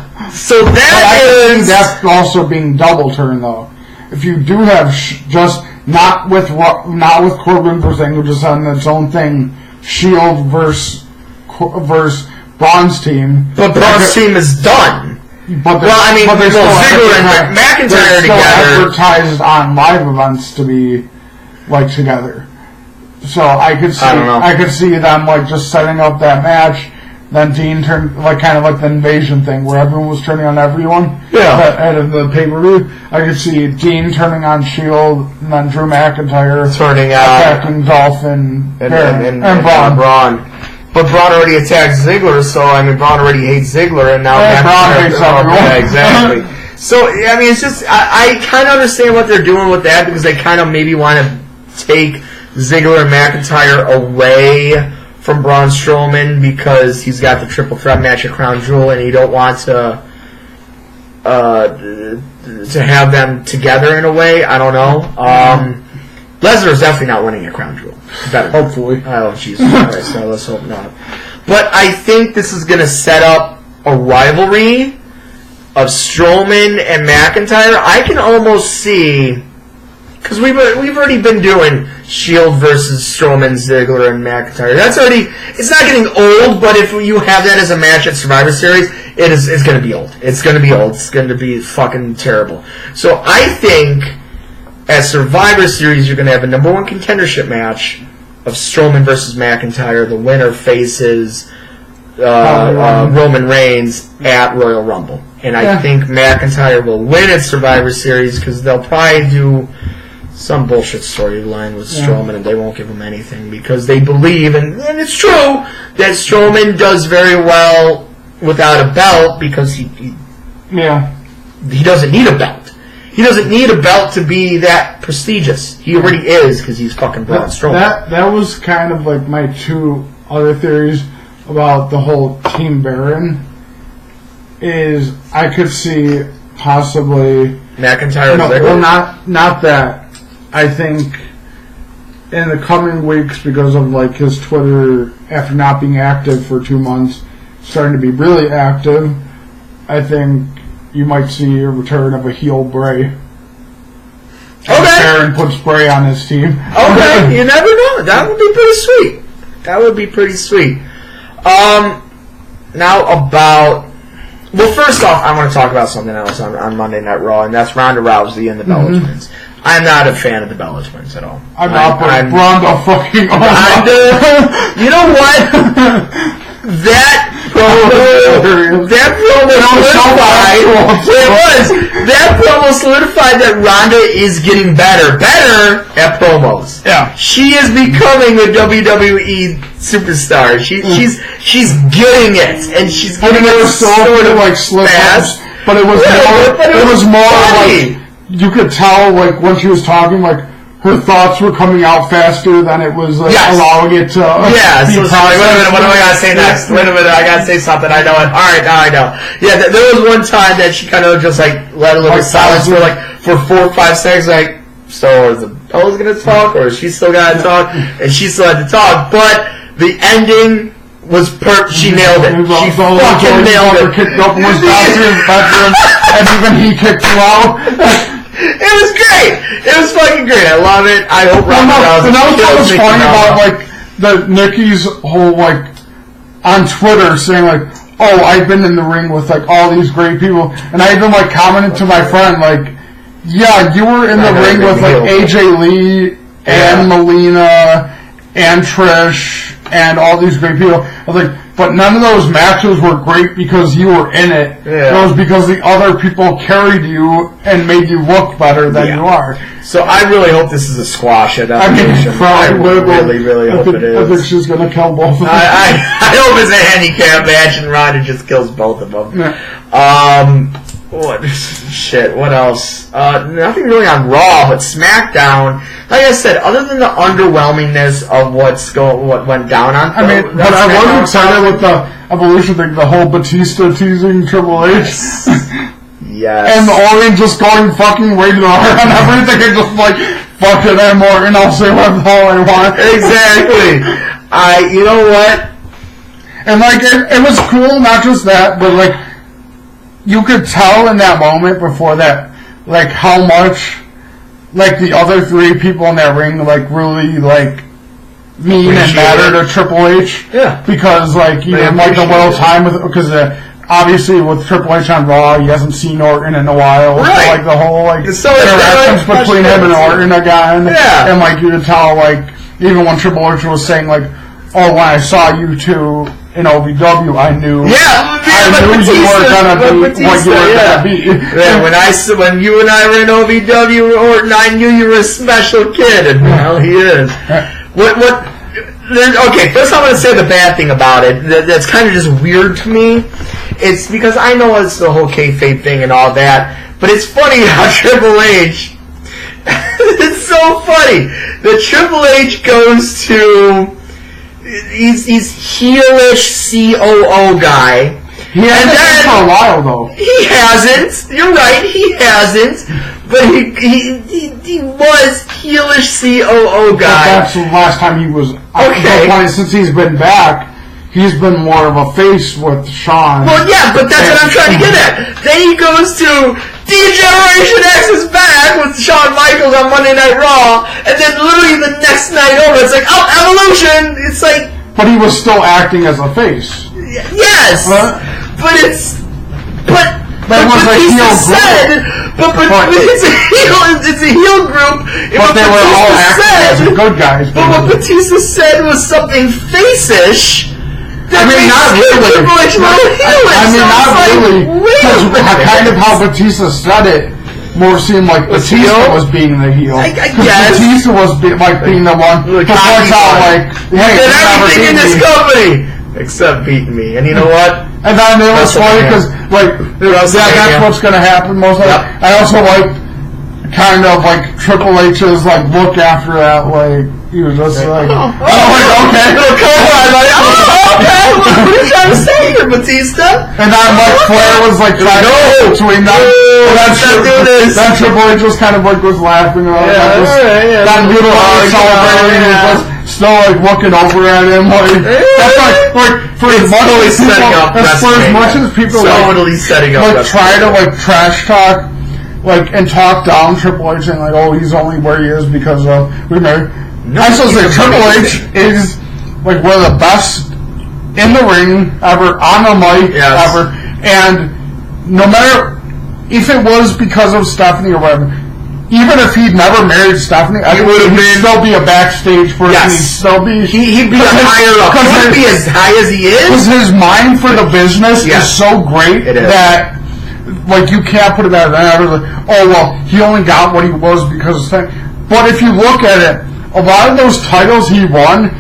that's
also being double turned though. If you do have just not with Corbin versus Angle, just on its own thing. Shield versus Braun's team.
But Braun's team is done.
But
Ziggler and McIntyre together,
advertised on live events to be like together. So I could see them like just setting up that match. Then Dean turned kind of like the invasion thing where everyone was turning on everyone.
Yeah.
At the pay-per-view, I could see Dean turning on Shield, and then Drew McIntyre
turning
attacking Dolph and
Braun. But Braun already attacked Ziggler, so Braun already hates Ziggler, and now
Braun hates everyone.
Yeah, exactly. So it's just I kind of understand what they're doing with that because they kind of maybe want to take Ziggler and McIntyre away from Braun Strowman because he's got the triple threat match at Crown Jewel, and you don't want to have them together in a way. I don't know. Lesnar's definitely not winning at Crown Jewel. Better.
Hopefully.
Oh, Jesus Christ. No, let's hope not. But I think this is going to set up a rivalry of Strowman and McIntyre. I can almost see, because we've already been doing Shield versus Strowman, Ziggler, and McIntyre. That's already, it's not getting old, but if you have that as a match at Survivor Series, it's going to be old. It's going to be old. It's going to be fucking terrible. So I think at Survivor Series, you're going to have a number one contendership match of Strowman versus McIntyre. The winner faces Roman Reigns at Royal Rumble. And I think McIntyre will win at Survivor Series because they'll probably do some bullshit storyline with Strowman and they won't give him anything because they believe, and it's true, that Strowman does very well without a belt because he doesn't need a belt. He doesn't need a belt to be that prestigious. He already is because he's fucking Braun Strowman.
That was kind of like my two other theories about the whole Team Baron. Is I could see possibly
McIntyre.
Not that. I think in the coming weeks, because of like his Twitter after not being active for 2 months, starting to be really active, I think you might see a return of a heel Bray.
Okay.
Baron puts Bray on his team.
Okay, you never know. That would be pretty sweet. That would be pretty sweet. Now about... Well, first off, I want to talk about something else on Monday Night Raw, and that's Ronda Rousey and the Bella Twins. I'm not a fan of the Bella Twins at all.
I'm Ronda fucking
Ronda. You know what? That promo solidified that Ronda is getting better at promos.
Yeah,
she is becoming a WWE superstar. She's getting it, and she's getting it sort of like
slip-ups, but it was more like you could tell like when she was talking like. Her thoughts were coming out faster than it was allowing it to
be so wait a minute, what am I going to say next? Wait a minute, I got to say something. I know it. Alright, now I know. Yeah, there was one time that she kind of just like let a little silence for 4 or 5 seconds, like, so is the Bella's going to talk, or is she still got to talk? And she still had to talk, but the ending was she nailed it. She fucking nailed it.
Kicked up in his bathroom, and even he kicked you out.
It was great. It was fucking great. I love it. I hope Ronda Rousey.
And that was what was funny about like Nikki's whole like on Twitter saying like, "Oh, I've been in the ring with like all these great people," and I even like commented to my friend like, "Yeah, you were in the ring with like AJ Lee and Melina and Trish and all these great people." I was like, but none of those matches were great because you were in it. Yeah. It was because the other people carried you and made you look better than you are.
So I really hope this is a squash at Evolution. I really hope it is.
I think she's going to kill both of them.
I hope it's a handicap match and Ronda just kills both of them. Yeah. What else? Nothing really on Raw, but SmackDown. Like I said, other than the underwhelmingness of what went down on.
But I was excited with the Evolution thing, the whole Batista teasing Triple H.
Yes.
And Orton just going fucking rated R and everything, and just like, fuck it, I'm Orton, I'll say whatever the hell I want.
Exactly. You know what?
And like, it was cool, not just that, but like, you could tell in that moment before that, like, how much like the other three people in that ring like really like mean and matter to Triple H.
Yeah.
Because like even like the little time with because obviously with Triple H on Raw, he hasn't seen Orton in a while.
Right.
So, like the whole like
so
interactions between him and Orton again.
Yeah.
And like you could tell like even when Triple H was saying like, oh, when I saw you two in OVW, I knew.
Yeah,
I knew you were gonna be what you were gonna be.
Yeah, when you and I were in OVW, Orton, I knew you were a special kid, and well, he is. Okay, first I'm going to say the bad thing about it. That's kind of just weird to me. It's because I know it's the whole kayfabe thing and all that, but it's funny how Triple H. It's so funny that Triple H goes to. He's heelish COO guy.
He hasn't been for a while though.
He hasn't. You're right. He hasn't. But he was heelish COO guy.
But that's the last time he was.
Okay.
Since he's been back, he's been more of a face with Shawn.
Well, yeah, but that's what I'm trying to get at. Then he goes to D-Generation X is back with Shawn Michaels on Monday Night Raw, and then literally the next night over, it's like, oh, Evolution! It's like...
But he was still acting as a face.
Yes! But it's... But
Batista
said... But it's a heel group.
But they were all acting as good guys.
But what Batista said was something face-ish.
I mean, not really. Not really. Because kind of how Batista said it more seemed like Batista was being the heel.
I guess.
Batista was being the one who points out, like, hey,
you did everything in this company except beating me. And you know what?
And then it was funny because, like, that's what's going to happen most likely. Yep. I also like kind of like Triple H's like look after that, like he was just like, okay,
come on, like, okay, what are you trying to say here, Batista?
And then like Flair was like trying to between them. Then Triple H just kind of like was laughing about it. Then Beautiful was celebrating and was still like looking over at him, like that's like for as much as people like try to like trash talk. Like, and talk down Triple H and like, oh, he's only where he is because of we married. I still say Triple H is like one of the best in the ring ever, on the mic ever, and no matter if it was because of Stephanie or whatever, even if he'd never married Stephanie, I would still be a backstage person.
Yes. He'd be higher up. He wouldn't be as high as he is.
Because his mind for the business is so great that. Like, you can't put it out there. Like, oh, well, he only got what he was because of things. But if you look at it, a lot of those titles he won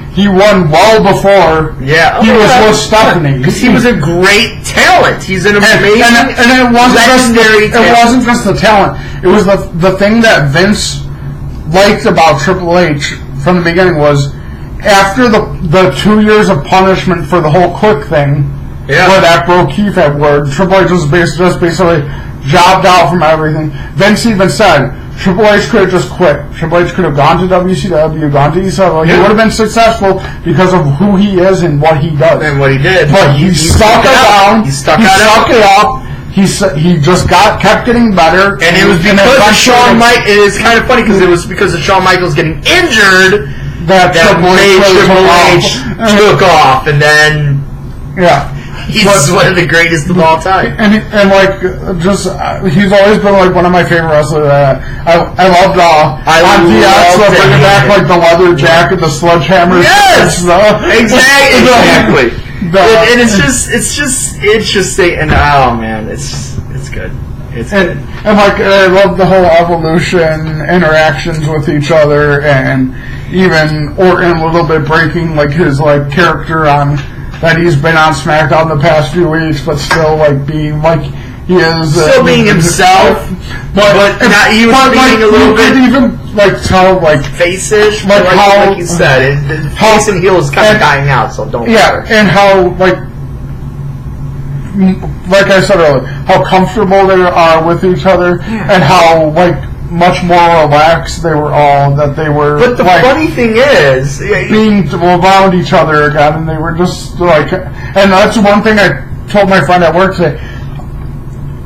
well before he was with Stephanie.
Because he was a great talent. He's an amazing,
and it wasn't just the talent. It was the thing that Vince liked about Triple H from the beginning was after the 2 years of punishment for the whole Click thing, where that broke keypad word, Triple H was just basically jobbed out from everything. Vince even said Triple H could have just quit. Triple H could have gone to WCW, gone to ECW. He would have been successful because of who he is and what he does.
And what he did.
But he stuck it out. He stuck it out. He just kept getting better.
And it was because of Shawn Michaels. It is kind of funny because it was because of Shawn Michaels getting injured that Triple H took off. And then...
Yeah.
He's one of the greatest of all time.
And like, he's always been like one of my favorite wrestlers. I loved on DX, bringing back like the leather jacket, the sledgehammer.
Yes! Exactly. And it's just interesting, and oh man, it's good. It's good.
And like, I love the whole Evolution interactions with each other, and even Orton a little bit breaking like his like character on. That he's been on SmackDown the past few weeks, but still like being like he is
still being himself, but not he was being a little bit
even like tell like
face-ish, like you said, face and heel is kind of dying out, so don't matter.
And how like I said earlier, how comfortable they are with each other, and how like much more relaxed they were all, that they were.
But the funny thing is,
being around each other again, and they were just like, and that's one thing I told my friend at work today.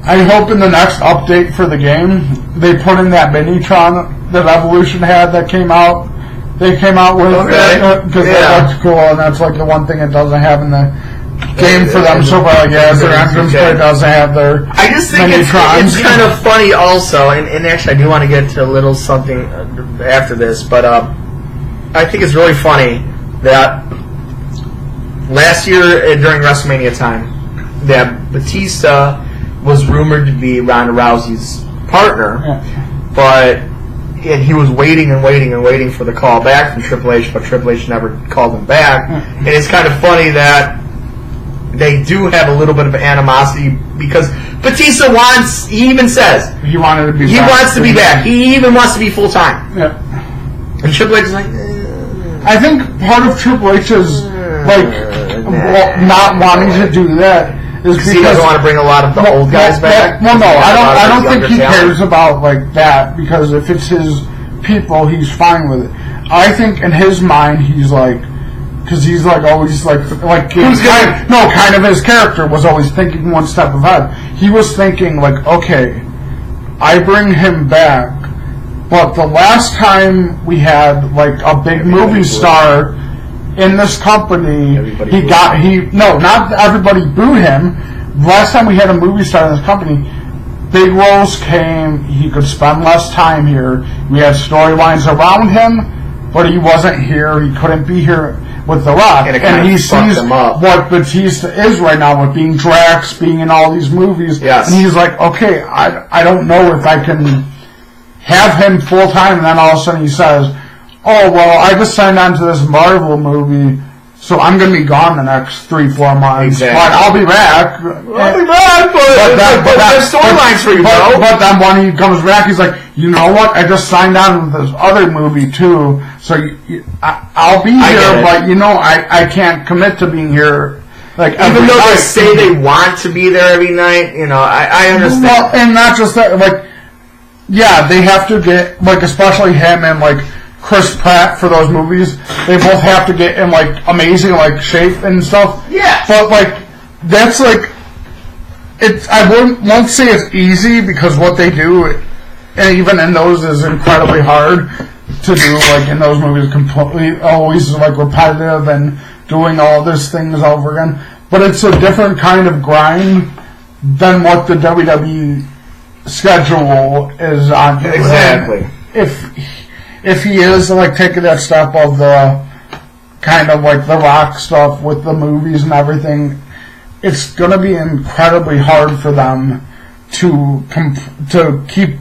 I hope in the next update for the game, they put in that Minitron that Evolution had that came out. They came out with because that looked cool, and that's like the one thing it doesn't have in the game for them. So far, their entrance play doesn't have their.
I just think it's kind of funny also, and actually I do want to get to a little something after this, but I think it's really funny that last year during WrestleMania time, that Batista was rumored to be Ronda Rousey's partner, but he was waiting for the call back from Triple H, but Triple H never called him back. And it's kind of funny that they do have a little bit of animosity because Batista wants. He even says
he wanted to be.
He wants to be back. He even wants to be full time.
Yeah.
And Triple H is like.
I think part of Triple H's not wanting to do that is because
he doesn't want to bring a lot of the old guys back.
No, I don't think he cares about like that, because if it's his people, he's fine with it. I think in his mind, he's like, because he's like always kind of his character was always thinking one step ahead. He was thinking like, okay, I bring him back, but the last time we had like a big movie star in this company, not everybody booed him. Last time we had a movie star in this company, big roles came, he could spend less time here. We had storylines around him, but he wasn't here, he couldn't be here with The Rock. And he sees what Batista is right now with being Drax, being in all these movies.
Yes.
And he's like, okay, I don't know if I can have him full time, and then all of a sudden he says, oh, well, I just signed on to this Marvel movie, so I'm going to be gone the next 3-4 months.
Exactly.
But I'll be back.
But there's storylines for you, bro.
But then when he comes back, he's like, you know what? I just signed on with this other movie, too, so I'll be here, but, I can't commit to being here. Like,
even though they say they want to be there every night, I understand.
Well, and not just that, like, yeah, they have to get, like, especially him and, like, Chris Pratt for those movies, they both have to get in, like, amazing, like, shape and stuff.
Yeah.
Like, but, that's, like, I won't say it's easy, because what they do, and even in those, is incredibly hard to do, like, in those movies, completely, always, like, repetitive and doing all these things over again. But it's a different kind of grind than what the WWE schedule is on.
Exactly.
If he is like taking that step of the kind of like The Rock stuff with the movies and everything, it's going to be incredibly hard for them to keep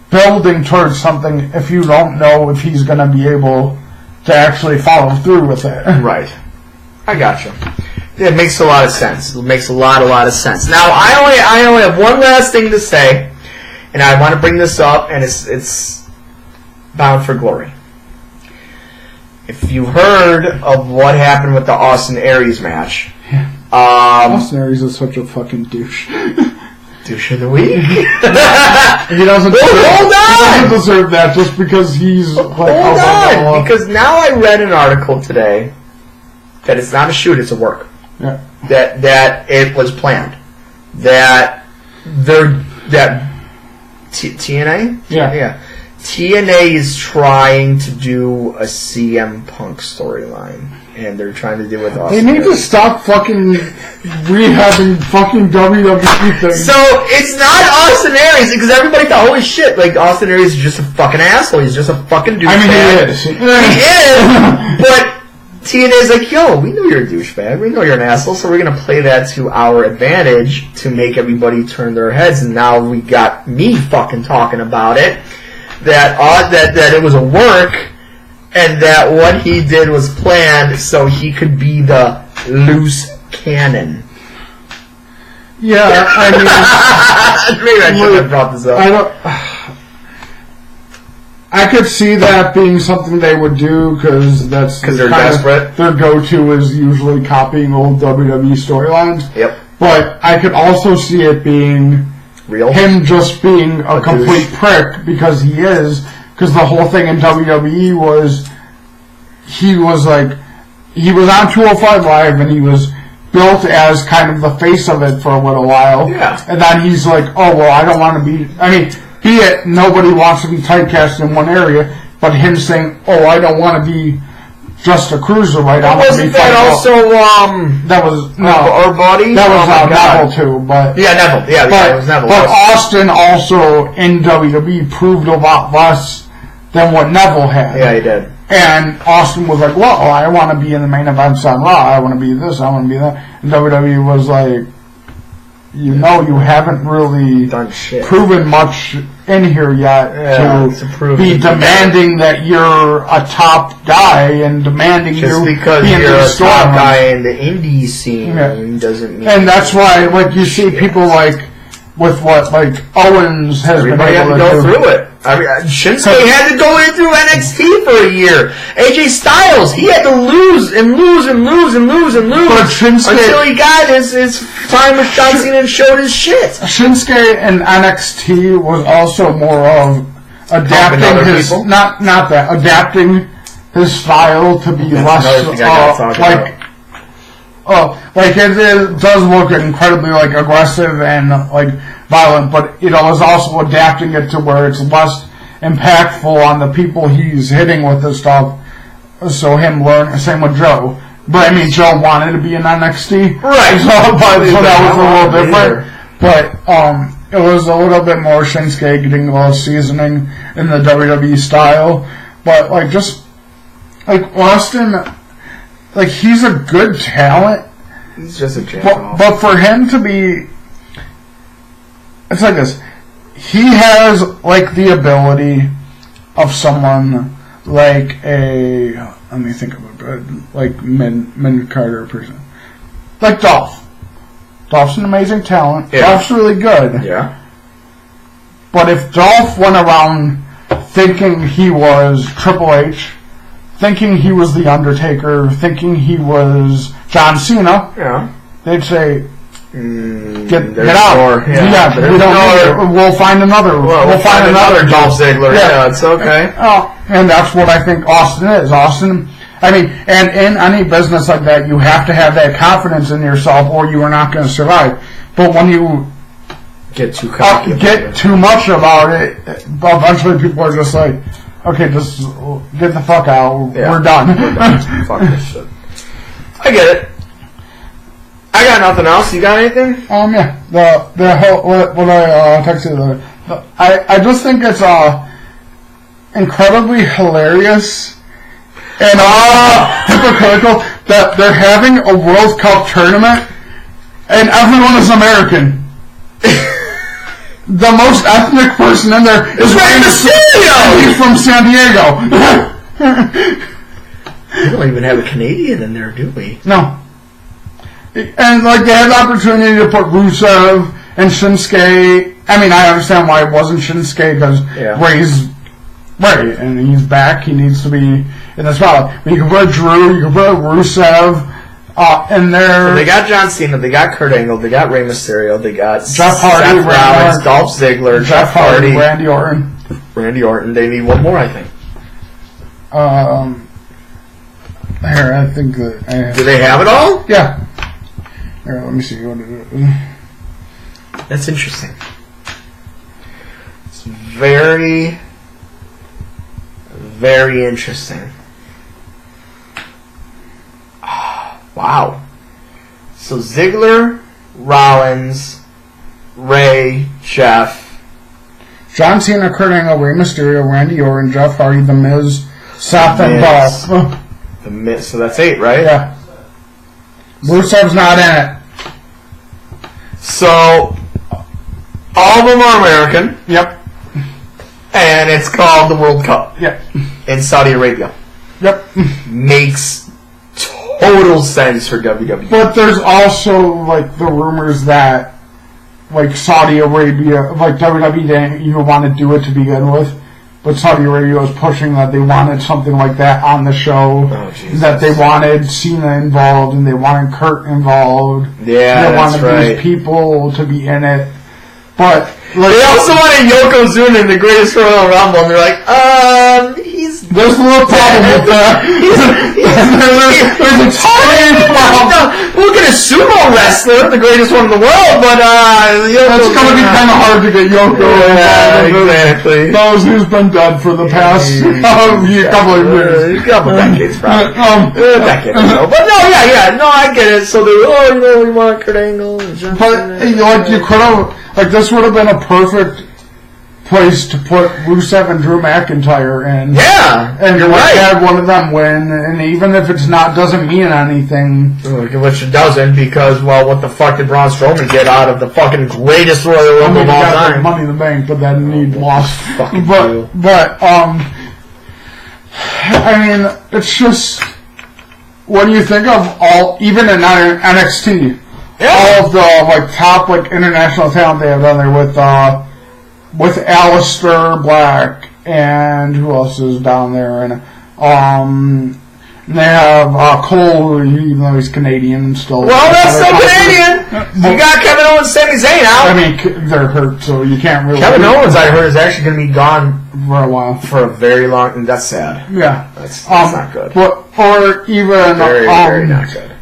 building towards something if you don't know if he's going to be able to actually follow through with it.
Right. I gotcha. It makes a lot of sense. It makes a lot of sense. Now, I only have one last thing to say, and I want to bring this up, and it's bound for glory. If you heard of what happened with the Austin Aries match,
Austin Aries is such a fucking douche.
Douche of the week.
He doesn't.
Hold on.
He doesn't deserve that just because he's like.
Hold on, because now I read an article today that it's not a shoot; it's a work.
Yeah.
That it was planned. TNA. Yeah. TNA is trying to do a CM Punk storyline, and they're trying to do it with Austin.
They need to stop fucking rehabbing fucking WWE things.
So it's not Austin Aries, because everybody thought, holy shit, like Austin Aries is just a fucking asshole. He's just a fucking douchebag.
I mean, he is.
He is, but TNA is like, yo, we know you're a douchebag. We know you're an asshole, so we're going to play that to our advantage to make everybody turn their heads. And now we got me fucking talking about it. That it was a work, and that what he did was planned so he could be the loose cannon.
Yeah, I mean...
Maybe I shouldn't have brought this up.
I could see that being something they would do, because
they're desperate.
Their go-to is usually copying old WWE storylines.
Yep.
But I could also see it being...
real?
Him just being a complete prick, because he is. Because the whole thing in WWE was, he was on 205 Live, and he was built as kind of the face of it for a little while.
Yeah.
And then he's like, oh, well, I don't want to be... I mean, be it nobody wants to be typecast in one area, but him saying, oh, I don't want to be just a cruiserweight.
Wasn't that also...
that was... No.
Our buddy?
That was Neville, too. But,
yeah, Neville. Yeah, it was Neville.
But Austin also, in WWE, proved a lot less than what Neville had.
Yeah, he did.
And Austin was like, well, I want to be in the main events on Raw. I want to be this. I want to be that. And WWE was like, you haven't really
done shit.
Proven much in here yet to be demanding that you're a top guy and demanding
just because you're a top guy in the indie scene doesn't mean.
And that's why, like, you see people like with what like Owens has been able to
go through it. I mean, Shinsuke had to go in through NXT for a year. AJ Styles, he had to lose until he got his time with John Cena and showed his shit.
Shinsuke in NXT was also more of adapting his adapting his style to be less like it does look incredibly like aggressive and like violent, but it was also adapting it to where it's less impactful on the people he's hitting with this stuff. So him learn, same with Joe. But I mean, Joe wanted to be in NXT,
right?
So that was a little different. But it was a little bit more Shinsuke getting a little seasoning in the WWE style. But like just like Austin. Like, he's a good talent.
He's just a talent.
But for him to be... It's like this. He has, like, the ability of someone like a... Let me think of a good... Like, mid-Carter person. Like Dolph. Dolph's an amazing talent. Yeah. Dolph's really good.
Yeah.
But if Dolph went around thinking he was Triple H... thinking he was The Undertaker, thinking he was John Cena, they'd say, get out. We don't need it. We'll find another. We'll find another
Dolph Ziggler. Yeah, it's okay.
And that's what I think Austin is. Austin, I mean, and in any business like that, you have to have that confidence in yourself or you are not going to survive. But when you
get too cocky,
get too much about it, eventually people are just like, okay, just get the fuck out.
Yeah.
We're done.
Fuck this shit. I get it. I got nothing else. You got anything?
Yeah. The whole what I texted you. I just think it's incredibly hilarious and hypocritical that they're having a World Cup tournament and everyone is American. The most ethnic person in there is Rey Mysterio! He's from San Diego.
We don't even have a Canadian in there, do we?
No. And, like, they had the opportunity to put Rusev and Shinsuke. I mean, I understand why it wasn't Shinsuke, because Rey's Rey, and he's back. He needs to be in the spotlight. But you can put Drew, you can put Rusev in there.
So they got John Cena, they got Kurt Angle, they got Rey Mysterio, they got
Jeff Hardy,
Seth Rollins, Dolph Ziggler, Jeff Hardy,
Randy Orton.
They need one more, I think.
Here, I think that.
Do they have it all?
Yeah. Here, let me see what it is.
That's interesting. It's very, very interesting. Wow. So Ziggler, Rollins, Ray, Jeff,
John Cena, Kurt Angle, Rey Mysterio, Randy Orton, Jeff Hardy, The Miz, Seth, and Dolph.
The Miz. So that's 8, right?
Yeah. Rusev's not in it.
So all of them are American.
Yep.
And it's called the World Cup.
Yep.
In Saudi Arabia.
Yep.
Makes total sense for WWE.
But there's also, like, the rumors that, like, Saudi Arabia, like, WWE didn't even want to do it to begin with, but Saudi Arabia was pushing that they wanted something like that on the show, that they wanted Cena involved, and they wanted Kurt involved.
Yeah,
they wanted these people to be in it. But
like, they also wanted Yokozuna in the Greatest Royal Rumble, and they're like, there's
a little problem with that.
He's
There's a tiny problem.
Look at a sumo wrestler, the greatest one in the world, but
That's going to be kind of hard to get Yoko.
Yeah, exactly.
Those who's been dead for the past couple of years.
A couple decades, probably. A decade or so. But no, I get it. So they're, we want Kurt Angle.
But you could have, this would have been a perfect place to put Rusev and Drew McIntyre in.
Yeah,
and
you're right.
Have one of them win, and even if it's not, doesn't mean anything.
Which it doesn't, because, well, what the fuck did Braun Strowman get out of the fucking greatest Royal Rumble of all time?
Money in the Bank, but then he lost.
Fucking
it's just, when you think of even in NXT, all of the top international talent they have down there with Aleister Black, and who else is down there? And they have Cole, even though he's Canadian and still.
Well, that's still Canadian. You got Kevin Owens, Sami Zayn out.
I mean, they're hurt, so you can't really.
Kevin Owens, I heard, is actually going to be gone
for a while,
for a very long. And that's sad.
Yeah,
that's not good.
Or even
very not good.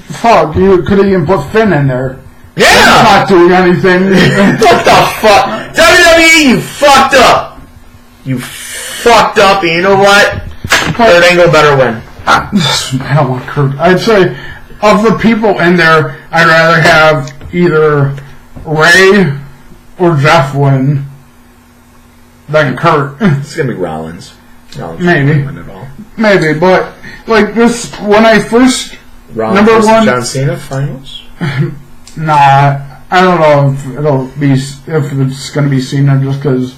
Fuck, you could even put Finn in there.
Yeah!
He's not doing anything.
What the fuck? WWE, you fucked up. You fucked up, and you know what? Kurt Angle better win.
I don't want Kurt. I'd say, of the people in there, I'd rather have either Ray or Jeff win than Kurt.
It's gonna be Rollins.
Maybe.
Win it all.
Maybe, but, this, when I first...
Rollins
number
versus
one...
John Cena finals?
Nah, I don't know if it'll be, if it's going to be Cena, just because,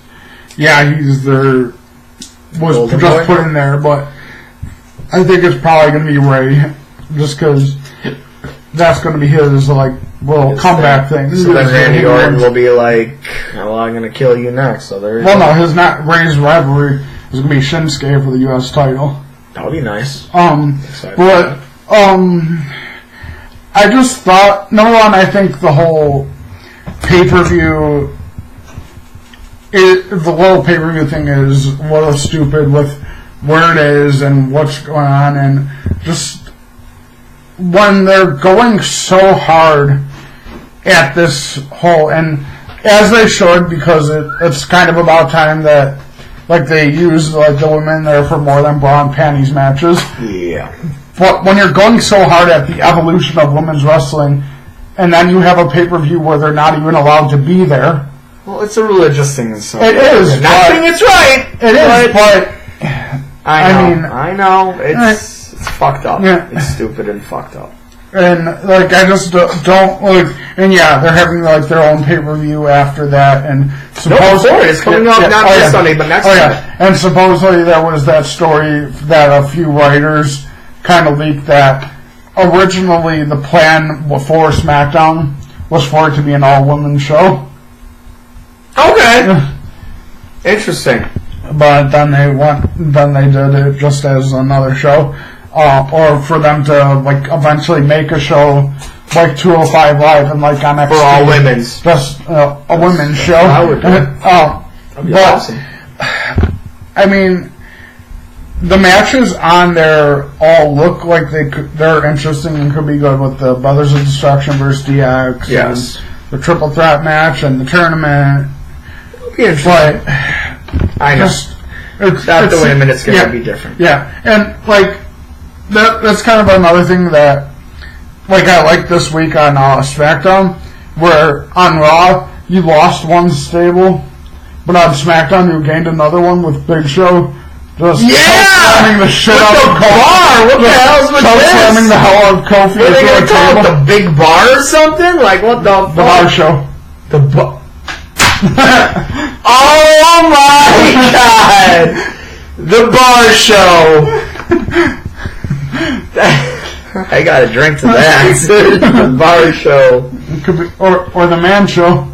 he's there, was
Golden
just
Boy?
put in there, but I think it's probably going to be Ray, just because that's going to be his, comeback thing.
So then Randy Orton will be like, well, I'm going to kill you next, so there you go.
No, Ray's rivalry is going to be Shinsuke for the U.S. title.
That would be nice.
I just thought, number one, I think the whole pay-per-view, the whole pay-per-view thing is a little stupid with where it is and what's going on, and just when they're going so hard at this whole, and as they should, because it's kind of about time that they use the women there for more than bra and panties matches.
Yeah.
But when you're going so hard at the evolution of women's wrestling, and then you have a pay-per-view where they're not even allowed to be there.
Well, it's a religious thing. So
it is.
Not saying it's right.
It is, but
I know. It's fucked up.
Yeah.
It's stupid and fucked up.
And I just don't and they're having their own pay-per-view after that, and
supposedly it's coming up not this Sunday, but next Sunday.
And supposedly there was that story that a few writers kind of leaked that originally the plan for SmackDown was for it to be an all-women show.
Okay. Interesting.
But then they did it just as another show. Or for them to eventually make a show 205 Live and on NXT
for all women's,
just a women's show.
I would do. That'd be awesome.
I mean, the matches on there all look like they're interesting and could be good, with the Brothers of Destruction versus DX,
yes,
and the triple threat match and the tournament.
It'll be interesting.
But
I know without the women, it's going to be different.
Yeah, and that's kind of another thing that I like this week on SmackDown, where on Raw you lost one stable, but on SmackDown you gained another one with Big Show. Just slamming the shit out of Kofi.
What the hell's with this?
Slamming the hell out of Kofi.
What are they going to call it? The Big Bar or something? What the fuck?
The Bar Show.
The bar. Oh my god! The Bar Show. I got a drink to that. The Bar Show.
It could be, or the Man Show.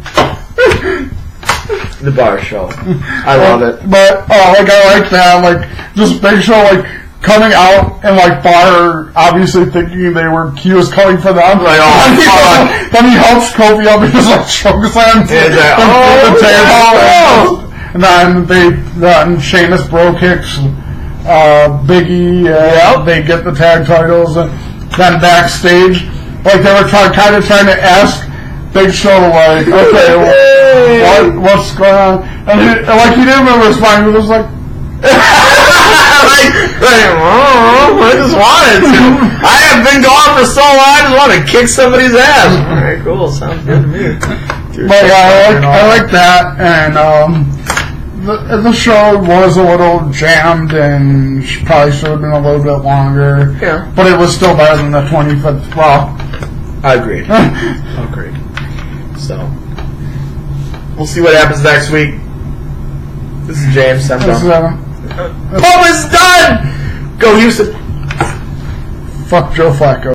The Bar Show. I love it.
But I like that. Just Big Show coming out and Bar obviously thinking he was coming for them. Then he helps Kofi up and just chokeslams the table. And then Sheamus bro kicks Biggie, they get the tag titles, and then backstage, like they were kind of trying to ask Big Show, like, okay, what's going on? And he didn't even respond. He was like,
I just wanted to. I have been gone for so long. I just want to kick somebody's ass. All right, cool. Sounds good to me.
But yeah, I like that, and the show was a little jammed, and probably should have been a little bit longer.
Yeah,
but it was still better than the 25th. Well,
agreed. Agreed. So we'll see what happens next week. This is James. I'm done. Pub is done. Go Houston.
Fuck Joe Flacco.